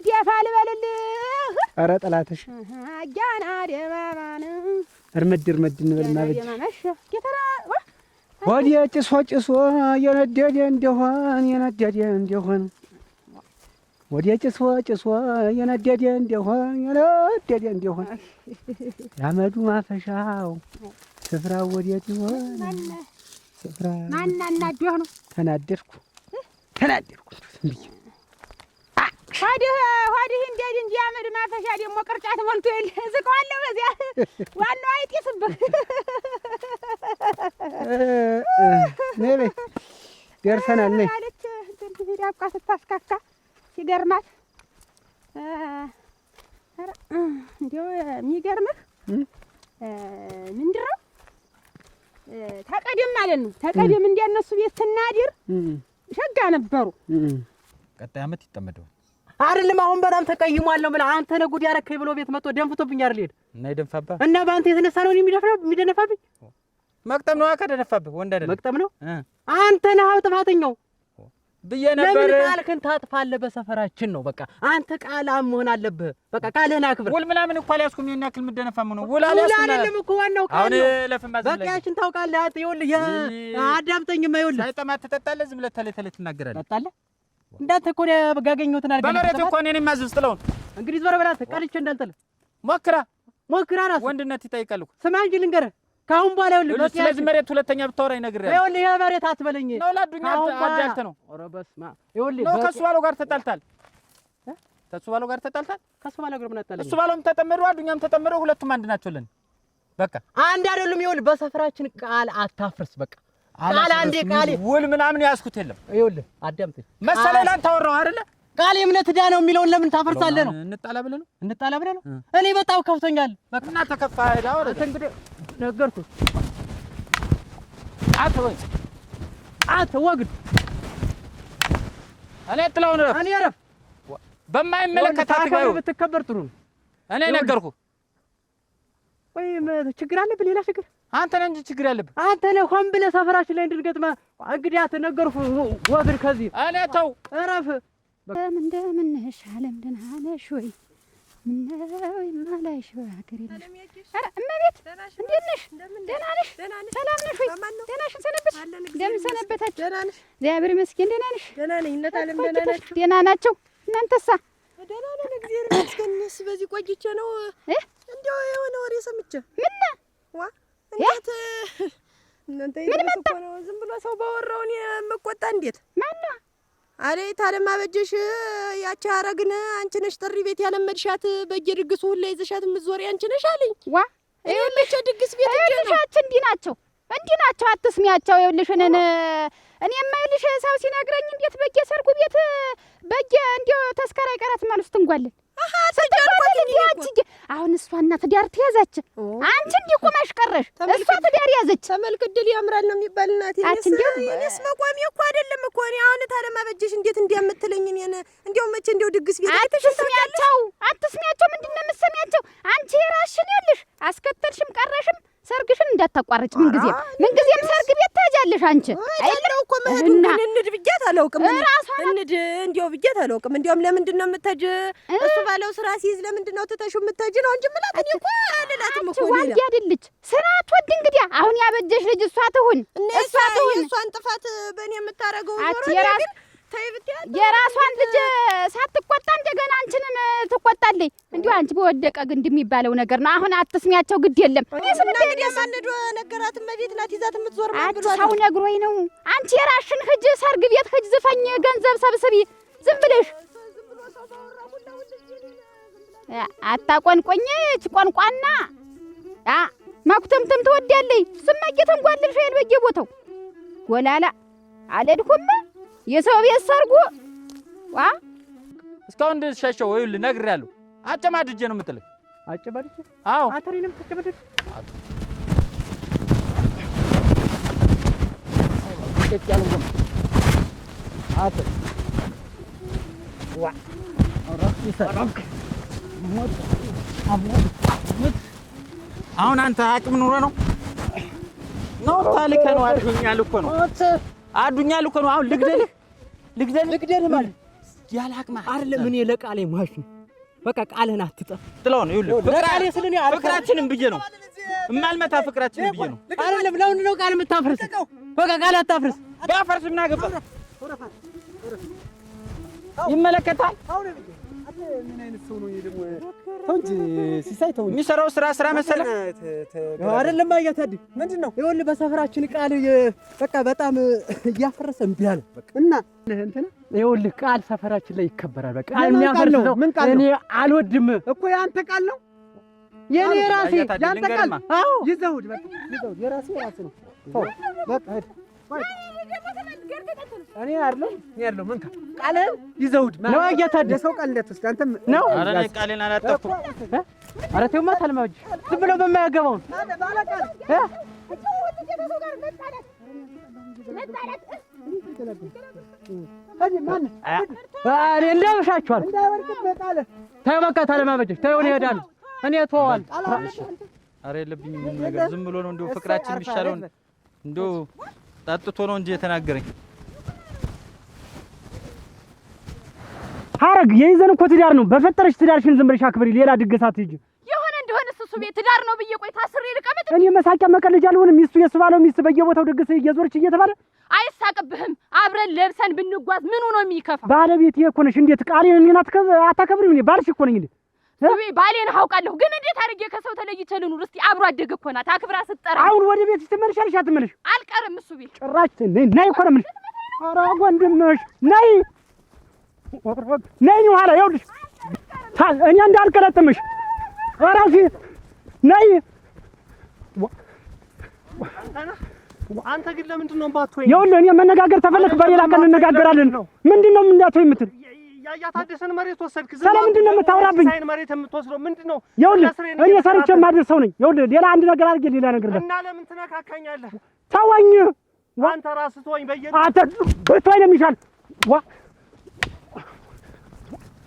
ደፋ ልበልልህ። ኧረ ጠላትሽ አጃና ደማማን እርምድ እንበልና በጅ ወዲያ ጭሶ የነደደ እንደሆን ወዲያ ጭሶ የነደደ እንደሆን ያመዱ ማፈሻው ስፍራው ወዴት ይሆን? ማን አናዶህ ነው? ተናደድኩ ተናደርኩ ሆድህ እንዴት እንጂ አመድ ማፈሻ ደግሞ ቅርጫት ሞልቶ የለ ዝቀዋለሁ በዚያ ዋናው አይጤስብህ ነይ ደርሰናል ነይ አለች እንትን ሄዳ አብቃ ስታስካካ ሲገርማት እንዲያው የሚገርምህ ምንድን ነው ተቀደም ማለት ነው ተቀደም እንዲያነሱ ቤት ስናድር ሸጋ ነበሩ ቀጣይ አመት ይጠመደዋል አይደለም አሁን በጣም ተቀይሟል ነው ብለህ አንተ ነህ ጉድ ያረከኝ ብሎ ቤት መጥቶ ደንፍቶብኝ አይደል ሄደ እና ይደንፋባ እና በአንተ የተነሳ ነው የሚደነፋብኝ መቅጠም ነው አከደነፋብህ ወንድ አይደለም መቅጠም ነው አንተ ነህ ጥፋተኛው ብዬ ነበር ለምን ቃልህን ታጥፋለህ በሰፈራችን ነው በቃ አንተ ቃልህ መሆን አለብህ በቃ ቃልህን አክብር ውል ምናምን እኮ አልያዝኩም ይሄን ያክል የምትደነፋም ነው ውል አልያዝኩም አይደለም እኮ ዋናው ቃል ነው በቃ ያችን ታውቃለህ ይኸውልህ አዳምጠኝማ ይኸውልህ ሳይጠማት ትጠጣለህ ዝም ብለህ ተለይ ትናገራለህ ጠጣለህ እንዳንተ እኮ ያገኘሁትን አድርገህ በመሬት እኮ እኔን የማዝዝ ጥለውን እንግዲህ ዞር በላት ቀልቼ እንዳልጥልህ ሞክራ ራስህ ወንድነት ይጠይቃል እኮ ስማ እንጂ ልንገርህ ካሁን በኋላ ይኸውልህ ስለዚህ መሬት ሁለተኛ ብታወራ ይነግርሃል ይኸውልህ ይሄ መሬት አትበለኝ ነው ለአዱኛ አጃልተ ነው ኧረ በስመ አብ ይኸውልህ ነው ከሱ ባለው ጋር ተጣልታል ከሱ ባለው ጋር ምን አጣለኝ እሱ ባለውም ተጠመደው አዱኛም ተጠመደው ሁለቱም አንድ ናቸው ለን በቃ አንድ አይደሉም ይኸውልህ በሰፈራችን ቃል አታፍርስ በቃ ቃል አንዴ ቃል ውል ምናምን ያስኩት የለም ይኸውልህ አዳምጠኝ መሰለኝ ላንተ አወራው አይደለ ቃል የእምነት ዕዳ ነው የሚለውን ለምን ታፈርሳለህ ነው እንጣላ ብለህ ነው እኔ በጣም ከፍቶኛል በቃ እና ተከፋ ሄዳ ወደ እንግዲህ ነገርኩህ ወግድ እኔ ጥላውን ረፍ እኔ ረፍ በማይመለከት አትገው ብትከበር ጥሩ ነው እኔ ነገርኩህ ወይ ችግር አለብህ ሌላ ችግር አንተ ነህ እንጂ ችግር ያለብህ አንተ ነህ ሆን ብለህ ሰፈራችን ላይ እንድንገጥማ እንግዲህ አትነገርኩህ ወግድ ከዚህ እኔ ተው እረፍ እንደምን ነሽ አለም ደህና ነሽ ወይ ምነው የማላይሽ በሀገሬ ነሽ ኧረ እመቤት እንዴት ነሽ ደህና ነሽ ሰላም ነሽ ወይ ደህናሽን ሰነበትሽ እንደምን ሰነበታችሁ ደህና ነሽ እግዚአብሔር ይመስገን ደህና ነሽ ደህና ነኝ እነ አለም ደህና ናችሁ ደህና ናቸው እናንተሳ ደህና ነን እግዚአብሔር ይመስገን እኔስ በዚህ ቆይቼ ነው እንደው የሆነ ወሬ ሰምቼ ምን ዋ እንዴት እናንተ ይደርስ እኮ ነው ዝም ብሎ ሰው ባወራው እኔ የምቆጣ እንዴት ማነው አሬት አለማበጀሽ ያቺ አረግነ አንቺ ነሽ ጥሪ ቤት ያለመድሻት በየድግሱ ሁላ ይዘሻት የምትዞሪ አንቺ ነሽ አለኝ ዋ ይኸውልሽ ድግስ ቤት ይኸውልሽ እንዲህ ናቸው አትስሚያቸው ይኸውልሽ እኔ የማይልሽ ሰው ሲነግረኝ እንዴት በየሰርጉ ቤት እንዲያው ተስካራ ይቀራት ማለት ስትንጓለን አሁን እሷና ትዳር ተያዘች አንቺ እንዲህ ቁመሽ ቀረሽ እሷ ትዳር ያዘች ተመልክ ድል ያምራል ነው የሚባል እናቴ እኔስ መቋሚ እኮ አይደለም እኮ እኔ አሁን ታለማበጀሽ እንዴት እንዲያምትለኝ እኔን እንዲያው መቼ እንዲያው ድግስ ቤት አትስሚያቸው ምንድን ነው የምትሰሚያቸው አንቺ የራስሽን ይኸውልሽ አስከተልሽም ቀረሽም ሰርግሽን እንዳታቋርጭ ምንጊዜም ሰርግ ቤት ታጃለሽ አንቺ አይደለም እኮ መሄዱን ግን እንድ ብያት አላውቅም እንድ እንዲያው ብያት አላውቅም እንዲያውም ለምንድን ነው የምትሄጂ እሱ ባለው ስራ ሲይዝ ለምንድን ነው ትተሽው የምትሄጂ ነው እንጂ ምላት እኔ እኮ አልላትም እኮ ዋንዲ አይደለች ስራ ትወድ እንግዲህ አሁን ያበጀሽ ልጅ እሷ ትሁን የእሷን ጥፋት በእኔ የምታረገው ዞሮ ግን የራሷን ልጅ ሳትቆጣ እንደገና አንቺንም ትቆጣለች እንዲሁ አንቺ በወደቀ ግንድ የሚባለው ነገር ነው አሁን አትስሚያቸው ግድ የለም ማንዶ ነገራት መቤት ናት ይዛት የምትዞር አንቺ ሰው ነግሮኝ ነው አንቺ የራስሽን ሂጅ ሰርግ ቤት ሂጅ ዝፈኝ ገንዘብ ሰብስቢ ዝም ብለሽ አታቆንቆኝ ቋንቋና ማኩተምተም ትወዳለች ስማቂት እንጓልልሽ አይል በየቦታው ጎላላ አልሄድኩም የሰው ቤት ሰርጉ ዋ እስካሁን እንደሻሸው ይኸውልህ ነግሬያለሁ አጨማድጄ ነው የምጥልህ አጨማድጄ አዎ አተሪንም ተጨማድጄ ያለው አተ ዋ አራክ ይሰራክ አሁን አንተ አቅም ኑሮ ነው ታልከ ነው አዱኛል እኮ ነው አዱኛል እኮ ነው አሁን ልግደልህ ማለት ያለ አቅም አይደለም እኔ ለቃሌ ማሽ ነው በቃ ቃልህን አትጠፍ ጥለው ነው ይኸውልህ ፍቅራችንን ብዬ ነው እማልመታ ፍቅራችንን ብዬ ነው አይደለም ለምን ነው ቃል የምታፈርስ በቃ ቃል አታፍርስ ባፈርስ ምን አገባ ይመለከታል ምን አይነት ሰው ነው ደግሞ? ተው እንጂ ሲሳይ ተው። የሚሰራው ስራ መሰለህ አይደለም? አያታዲ ምንድነው? ይኸውልህ በሰፈራችን ቃል በቃ በጣም እያፈረሰ እምቢ አለ። በቃ እና እንትን ይኸውልህ ቃል ሰፈራችን ላይ ይከበራል። በቃ ቃል የሚያፈርስ ነው እኔ አልወድም እኮ። ያንተ ቃል ነው የኔ ራሴ። ያንተ ቃል አዎ፣ ይዘውድ በቃ ይዘውድ የራሴ ነው። ተው በቃ እኔ አይደለም መንካ ቃልህን ይዘውድ ነው። አያታዲ የሰው ቃል እንዳትወስድ አንተም ነው። ኧረ እኔ ቃሌን አላጠፍኩም። ኧረ ተው ማታልማጅ ዝም ብለው በማያገባው እኔ እንዳበሻችኋል። ተው በቃ ታለማመጀሽ ተው። እኔ እሄዳለሁ። እኔ ተዋል። ኧረ የለብኝም ምን ነገር ዝም ብሎ ነው እንደው ፍቅራችን የሚሻለውን እንደው ጠጥቶ ነው እንጂ የተናገረኝ። ሐረግ የይዘን እኮ ትዳር ነው። በፈጠረሽ ትዳርሽን ዝም ብለሽ አክብሪ። ሌላ ድግስ አትሂጂ። የሆነ እንደሆነ እሱ ቤት ትዳር ነው ብዬ ቆይ ታስሬ ልቀመጥ? እኔ መሳቂያ መቀለጃ አልሆንም። ሚስቱ የሱ ባለው ሚስት በየቦታው ድግስ እየዞረች እየተባለ አይሳቅብህም? አብረን ለብሰን ብንጓዝ ምኑ ነው የሚከፋ? ባለቤት እኮ ነሽ። እንዴት ቃሌን እኔን አታከብሪም? እኔ ባልሽ እኮ ነኝ። እንዴ ባሌን አውቃለሁ፣ ግን እንዴት አድርጌ ከሰው ተለይቼ ልኑር? እስቲ አብሮ አደገ እኮ ናት። አክብራ ስትጠራ አሁን ወደ ቤት ትመለሻለሽ አትመለሽ? አልቀርም እሱ ቤት ጭራሽ ነይ እኮ ነው የምልሽ። ኧረ ወንድምሽ ነይ ነይ ኋላ ይኸውልሽ እኔ እንዳልቀለጥምሽ እረፊ ነይ። አንተ ግን ለምንድን ነው ባትወይ? ይኸውልህ እኔ መነጋገር ተፈለክ በሌላ ቀን እንነጋገራለን። ምንድን ነው እንዳትወይ የምትል? ያያታደሰን መሬት ወሰድክ። ስለምንድን ነው የምታወራብኝ? ሳይን መሬት የምትወስደው ምንድን ነው? ይኸውልህ እኔ ሰርቼ የማድር ሰው ነኝ። ይኸውልህ ሌላ አንድ ነገር አድርጌ ሌላ ነገር እና ለምን ትነካካኛለህ? ተወኝ። አንተ ራስህ ተወኝ። አንተ ብትወይ ነው የሚሻል።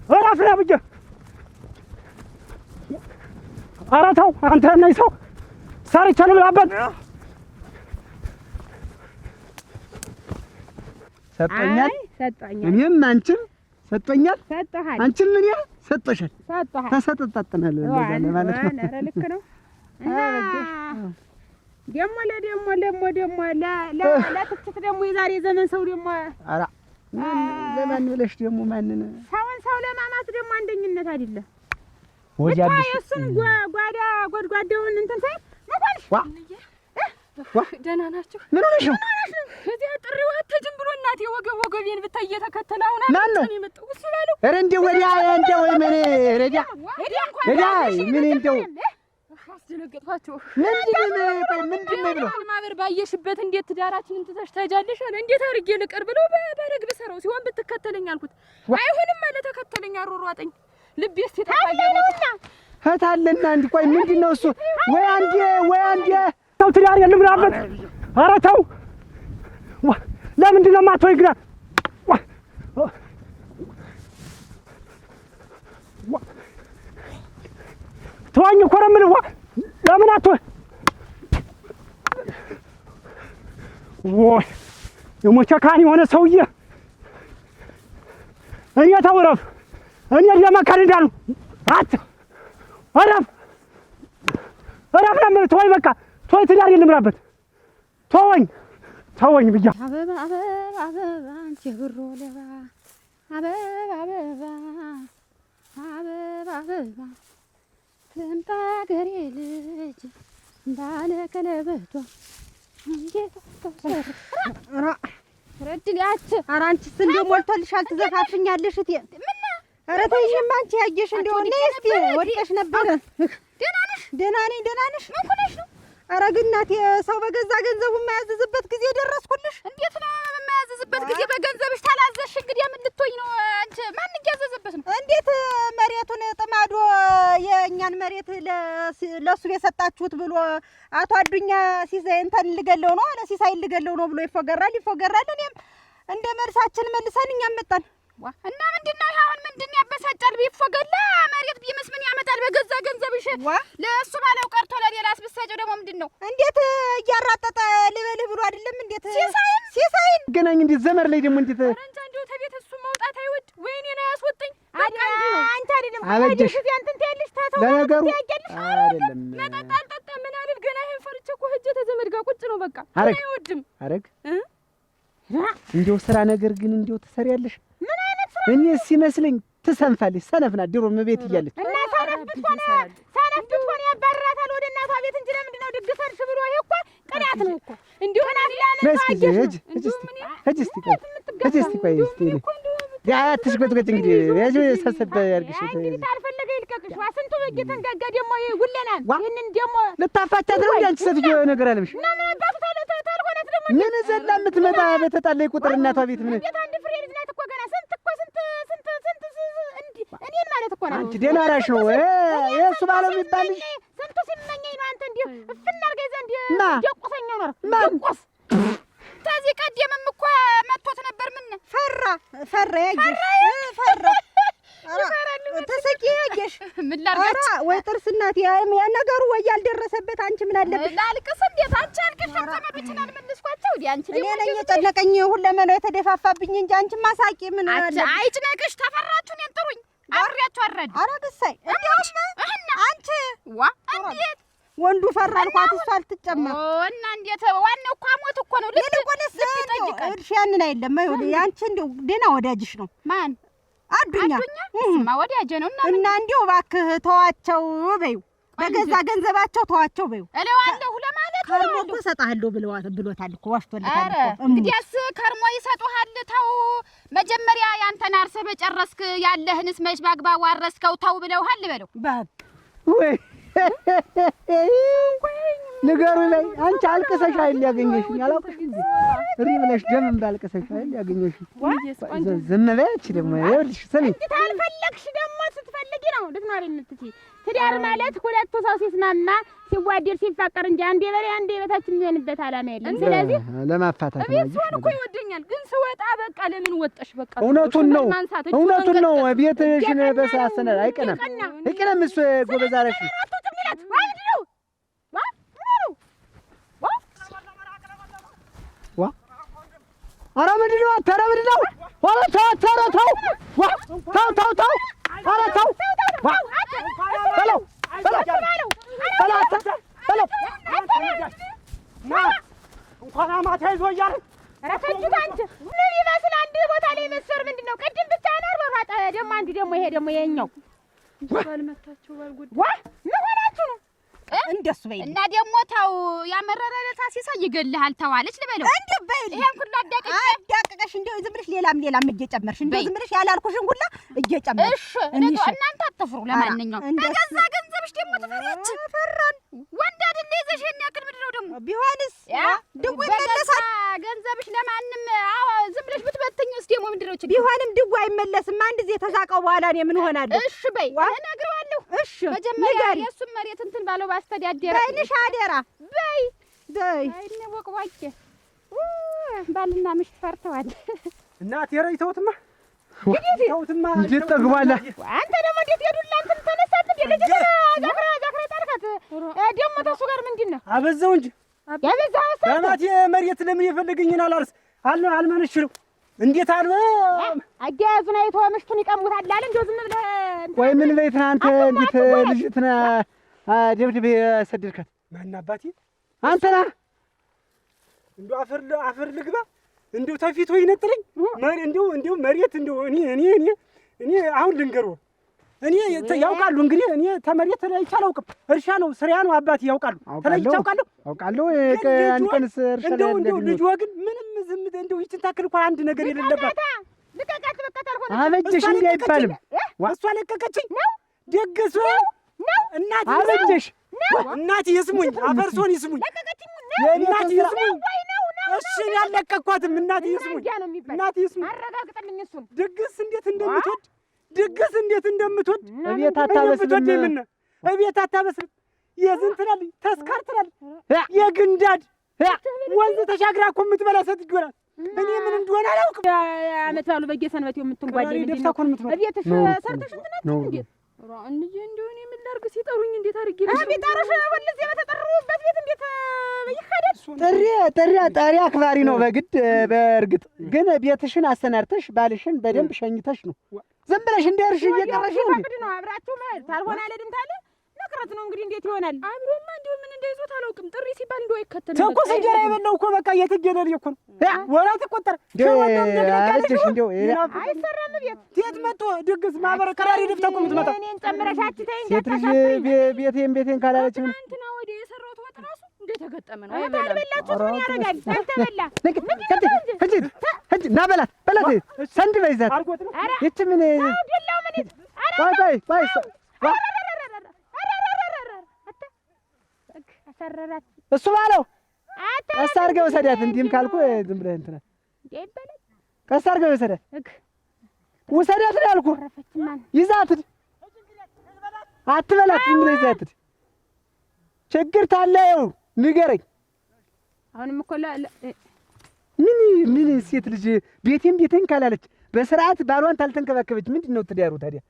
እረፍ ነው ብዬሽ። ኧረ ተው አንተ ነኝ ሰው ሰርቼ ልብላበት። ሰጠኛል ሰጠኛል። እኔም አንቺም ሰጠኛል። ሰጠሃል። አንቺም ምን ያ ሰጠሻል። ሰጠሃል። ተሰጠጣጥናል እንደዛ ለማለት ነው። ኧረ ልክ ነው። እና ደግሞ ለትክክት ደግሞ የዛሬ ዘመን ሰው ደግሞ ኧረ ለማን ብለሽ ደግሞ ማንን ሰውን ሰው ለማማት ደግሞ አንደኝነት አይደለም። ወጃብሽ እሱን ጓዳ ጎድጓዳውን እንትን ሳይ መጣልሽ ደህና ናቸው። ምን ሆነሽ ነው? እዚያ ጥሪው አትጅም ብሎ እናቴ ወገቤን ብታይ እየተከተለ አሁን ማን ነው የመጣው? እሱ ባለው ኧረ እንደው ወዲያ እንደው ምን ረዲያ ምን እንደው አስደነገጥኳቸው። ምንድን ነው ብሎ ማህበር ባየሽበት እንዴት ትዳራችንን ትተሽ ትሄጃለሽ አለ። እንዴት አድርጌ ልቀር ብለው በረግ ብሰራው ሲሆን ብትከተለኝ አልኩት። አይሆንም አለ። ተከተለኝ አሯሯጠኝ። ልቤስ ተፋየሩና ፈታለና እንዴ ቆይ ምንድን ነው እሱ? ወይ አንዴ ተው ትዳር የልምራበት። ኧረ ተው ለምንድን ነው የማትወይ ግራ? ተወኝ እኮ ነው የምልህ። ለምን አትወይ? ወይ የሞቸካን የሆነ ሰውዬ እኔ ተው እረፍ። እኔ ለመከር እንዳሉ እረፍ ነው የምልህ። ተወኝ በቃ ተወኝ። ትዳር የልምራበት። ተወኝ ብያ አበባ አንቺ ብሮ ለባ አበባ ትምጣ ገሬ ልጅ ባለ ቀለበቷ እንዴት ተሰራ ረድልያች። ኧረ አንቺስ እንደው ሞልቶልሻል። ትዘፋፍኛለሽ እቴ። ኧረ ተይኝማ አንቺ ያየሽ እንደው እስቲ ወድቀሽ ነበር። ደህና ነሽ? ምን ሆነሽ ነው? ኧረ ግን እናቴ ሰው በገዛ ገንዘቡ የማያዝዝበት ጊዜ ደረስኩልሽ። እንዴት ነው የማያዝዝበት ጊዜ? በገንዘብሽ ታላዘሽ እንግዲህ ምን ልትሆኝ ነው አንቺ? ማን እያዘዘበት ነው? እንዴት መሬቱን ጥማዶ የእኛን መሬት ለሱ የሰጣችሁት ብሎ አቶ አዱኛ ሲሳይ እንትን ልገለው ነው አለ። ሲሳይ ልገለው ነው ብሎ ይፎገራል። እኔም እንደ መልሳችን መልሰን እኛም መጣን። እና ምንድነው አሁን ምንድን ያበሳጫል? ቢፎገላ መሬት ቢምስ ምን ያመጣል? በገዛ ገንዘብሽ ለእሱ ባለው ቀርቶ ለሌላስ ብትሰጪው ደግሞ ምንድነው? እንዴት እያራጠጠ ልበልህ ብሎ አይደለም? እንዴት ሲሳይን ገናኝ እንዴት ዘመር ላይ ደግሞ እንዴት አንተ እንደው ተቤት እሱ መውጣት አይወድ ወይኔ ነው ያስወጣኝ። በቃ አንተ አይደለም አበጀሽ አንተን ትያለሽ ታተው ለነገሩ አይደለም መጠጥ አልጠጣ ምን አልል ገና ይሄን ፈርቼ እኮ ሂጅ ተዘመድ ጋር ቁጭ ነው በቃ አይወድም። አረግ እንደው ስራ ነገር ግን እንደው ትሰሪያለሽ። ምን አይነት ስራ? እኔ ሲመስለኝ ትሰንፋለች። ሰነፍ ናት ድሮም ቤት እያለች እና ሰነፍ ብትሆን ያባርራታል ወደ እናቷ ቤት እንጂ ለምንድን ነው ድግሰርሽ ብሎ? ይሄ እኮ ቅናት ነው እኮ እንዲሁ አትሽጎጥጎጭ እንግዲህ ሰብሰብ ያድርግሽ። እንግዲህ ታልፈለገ ይልቀቅሽ። ዋ ስንቱ እየተንጋጋ ደግሞ ይሄ ጉለናል። ይሄንን ደግሞ ልታፋቻት ነው እንጂ አንቺ ሴትዮ ነገር አለምሽ እና ምን አባቱ ታልሆነት ደግሞ ምን ዘላ የምትመጣ በተጣላይ ቁጥር እናቷ ቤት ምን እንዴት አንድ ፍሬ ልጅ ናት እኮ ገና ስንት እኔን ማለት እኮ ነው። አንቺ ደህና እራስሽ ነው የእሱ ባለው የሚባል ልጅ ስንቱ ሲመኘኝ ነው። አንተ እንዲሁ እፍና አድርገህ ዘንድ ደቁሰኛው ነው ደቁስ ከዚህ ቀደምም እኮ መጥቶት ነበር። ምን ፈራ ያየሽ ተሰቂ ያየሽ ምን ላድርጋት? ወይ ጥርስ እናት ያ ነገሩ ወይ ያልደረሰበት አንቺ ምን አለብሽ? ላልቅስ እንዴት አንቺ አልቅሽ ዘመዶችን አልመለስኳቸው እንዴ? አንቺ እኔ ነኝ የጨነቀኝ ሁለመናው የተደፋፋብኝ እንጂ አንቺ ማሳቂ ምን አለ? አይጭነቅሽ። ተፈራችሁ እኔን ጥሩኝ አብሬያችሁ አረድ አረግሳይ እንዴውም አንቺ ዋ እንዴት ወንዱ ፈራ አልኳት እሷ አልትጨመር እና እንዴት ዋናው እኮ አሞት እኮ ነው። ልልቆለስ እርሽ ያንን አይደለም አይሁን ያንቺ እንደው ደህና ወዳጅሽ ነው። ማን አዱኛ ማ ወዳጄ ነው። እና እንዴው እባክህ ተዋቸው በይው፣ በገዛ ገንዘባቸው ተዋቸው በይው እለዋለሁ ለማለት ከርሞ እኮ እሰጥሃለሁ ብሎታል እኮ ዋሽቶልታል እኮ። እንግዲያስ ከርሞ ይሰጡሃል። ተው መጀመሪያ ያንተን አርሰህ በጨረስክ ያለህንስ መች ባግባቡ አረስከው ተው ብለውሃል በለው። ወይ ንገሩኝ በይ አንቺ አልቅሰሽ አይደል ያገኘሽኝ? አላውቅሽ እንዴ እሪ ብለሽ ደም እንዳልቅሰሽ አይደል ያገኘሽኝ? ዝም በይች ደግሞ ይኸውልሽ ስሚ ታልፈለግሽ ደግሞ ስትፈልጊ ነው ልትኖሪ የምትችይ። ትዳር ማለት ሁለቱ ሰው ሲስማማ ሲዋደድ ሲፋቀር እንጂ አንዴ በላይ አንዴ በታች የሚሆንበት ዓላማ የለም። ስለዚህ ለማፋታት ቤት ስሆን እኮ ይወደኛል፣ ግን ስወጣ በቃ ለምን ወጣሽ? በቃ እውነቱን ነው ቤትሽን በሳሰነ አይቀናም እሱ ጎበዝ አረሽ ኧረ ምንድን ነው? ኧረ ምንድን ነው? ኧረ ተው ተው ኧረ ተው በለው እንኳን አማታ ይዞ እያለ ረፈጁት አንቺ ምን ይመስል አንድ ቦታ ላይ መሰር ምንድን ነው? ቅድም ብቻ ነው በፋጣ ደግሞ አንድ ደግሞ ይሄ ደግሞ የኛው ባልመታቸው ባልጉድ ምን ሆናችሁ ነው? እንደሱ በይ እና ደግሞ ተው ያመረረ ለታሲሳ ይገልሃል ተዋለች ልበለው። እንዴ በይ ይሄን ሁሉ አዳቀቀሽ እንደው ዝም ብለሽ ሌላም እየጨመርሽ እንደው ዝም ብለሽ ያላልኩሽን ሁላ እየጨመርሽ። እሺ እናንተ አትፍሩ። ለማንኛውም በገዛ ገንዘብሽ ደግሞ ትፈሪያች ፈራን ወንድ አይደለ ይዘሽ ያክል ምንድን ነው ደግሞ ቢሆንስ ድው ይመለሳል ገንዘብሽ ለማንም ዝም ብለሽ ብትበትኝስ ደግሞ ምንድን ነው ችግር? ቢሆንም ድው አይመለስም። አንድ ጊዜ ተዛቀው በኋላ እኔ ምን ሆናለሁ? እሺ በይ እነግረዋለሁ። እሺ መጀመሪያ የእሱን መሬት እንትን ባለው ባስተዳደረ በይንሽ አደራ በይ አይነ ወቅዋቄ ባልና ምሽት ፈርተዋል። እናቴ ረይ ተውትማ እንዴት ጠግቧላ። አንተ ደግሞ እንዴት ሄዱላ እንትን ተነሳት እንዴ ልጅ ዛክረ ታርካት ደግሞ ተሱ ጋር ምንድን ነው አበዛው እንጂ ያበዛው እናቴ መሬት ለምን የፈለገኝን አልመነሽረው እንዴት አለ አያያዙን አይቶ ምሽቱን ይቀሙታል አለ እንደው ዝም ብለህ ቆይ ምን ቤት አንተ እንዴት ልጅትና ደብድቤ ሰደድካት? ማን አባቴ አንተ ነህ? እንደው አፈር ልግባ እንደው ተፊት ወይ ነጥለኝ እንደው መሬት እንደው እኔ አሁን ልንገርዎ እኔ ያውቃሉ እንግዲህ እኔ ተመሬት ተለይቼ አላውቅም። እርሻ ነው ስሪያ ነው አባቴ ያውቃሉ። ተለይቼ አውቃለሁ አንድ ቀንስ እርሻ ላይ እንደው ልጅ ወግን ምንም ዝም እንደው ይችን ታክል እንኳን አንድ ነገር የሌለባት ልቀቃት በቃ ታልሆነ አበጀሽ እንዴ አይባልም። እሷ ለቀቀችኝ ነው ደግሱ ነው እናቴ አበጀሽ እናቴ ይስሙኝ አፈርሶን ይስሙኝ ለቀቀችኝ ነው እናቴ ይስሙኝ እሺ ያለቀኳትም እናቴ ይስሙኝ እናቴ ይስሙኝ አረጋግጠልኝ እሱን ድግስ እንዴት እንደምትወድ እቤት አታበስልም እቤት አታበስልም የዝን ትላለች ተስካር ትላለች የግንዳድ ወንዝ ተሻግራ እኮ የምትበላ ሴትዮ ናት። እኔ ምን እንደሆነ አላውቅም። አመት ባሉ በየሰንበቴው የምትንጓደኝ ምንድን ነው? እቤትሽ ሰርተሽ እንትን አትይም እንዴ? እንጂ እንደው እኔ ምን ላድርግ ሲጠሩኝ እንዴት አድርጌ ቢጠሩሽ ሁልጊዜ በተጠሩበት ቤት እንዴት ይካሄዳል? ጠሪ አክባሪ ነው በግድ በእርግጥ ግን ቤትሽን አሰናድተሽ ባልሽን በደንብ ሸኝተሽ ነው ዝም ብለሽ እንደ እርሽ እየቀረሽ ነው አብራችሁ ማለት ታልሆነ አልሄድም ታለ ነክረት ነው እንግዲህ እንዴት ይሆናል? አብሮማ እንደው ምን እንዳይዞት አላውቅም። ጥሪ ሲባል እንደው አይከተልም። ትኩስ እንጀራ የበላው እኮ በቃ የትገለል እኮ ነው። ወራት ይቆጠር አለሽ እንደው አይሰራም ቤት የት መጥቶ ድግስ ማህበር ቀራሪ ድፍታ እኮ የምትመጣ እኔን ጨምረሻች ተይኝ። ሴት ልጅ ቤቴን ካላለች ምን እንትና ወደ የሰራሁት ወጥ ራሱ እንደተገጠመ ነው። ታልበላችሁ ምን ያደርጋል? አልተበላ ሂጂ ና በላት ሰንድ በይዛት ይቺ ምን ደላው ምን ባይ አሰረራት እሱ ባለው ቀስ አድርገህ ወሰዳት። እንዲህም ካልኩ ዝም ብለህ እንትና ቀስ አድርገህ ወሰዳት ውሰዳት ነው ያልኩህ። ይዛት አትበላት፣ ዝም ብለህ ይዛት። ችግር ታለው ንገረኝ። አሁንም እኮ ምን ሴት ልጅ ቤቴን ካላለች በስርዓት ባሏን ታልተንከባከበች ምንድን ነው ትዳሩ ታዲያ?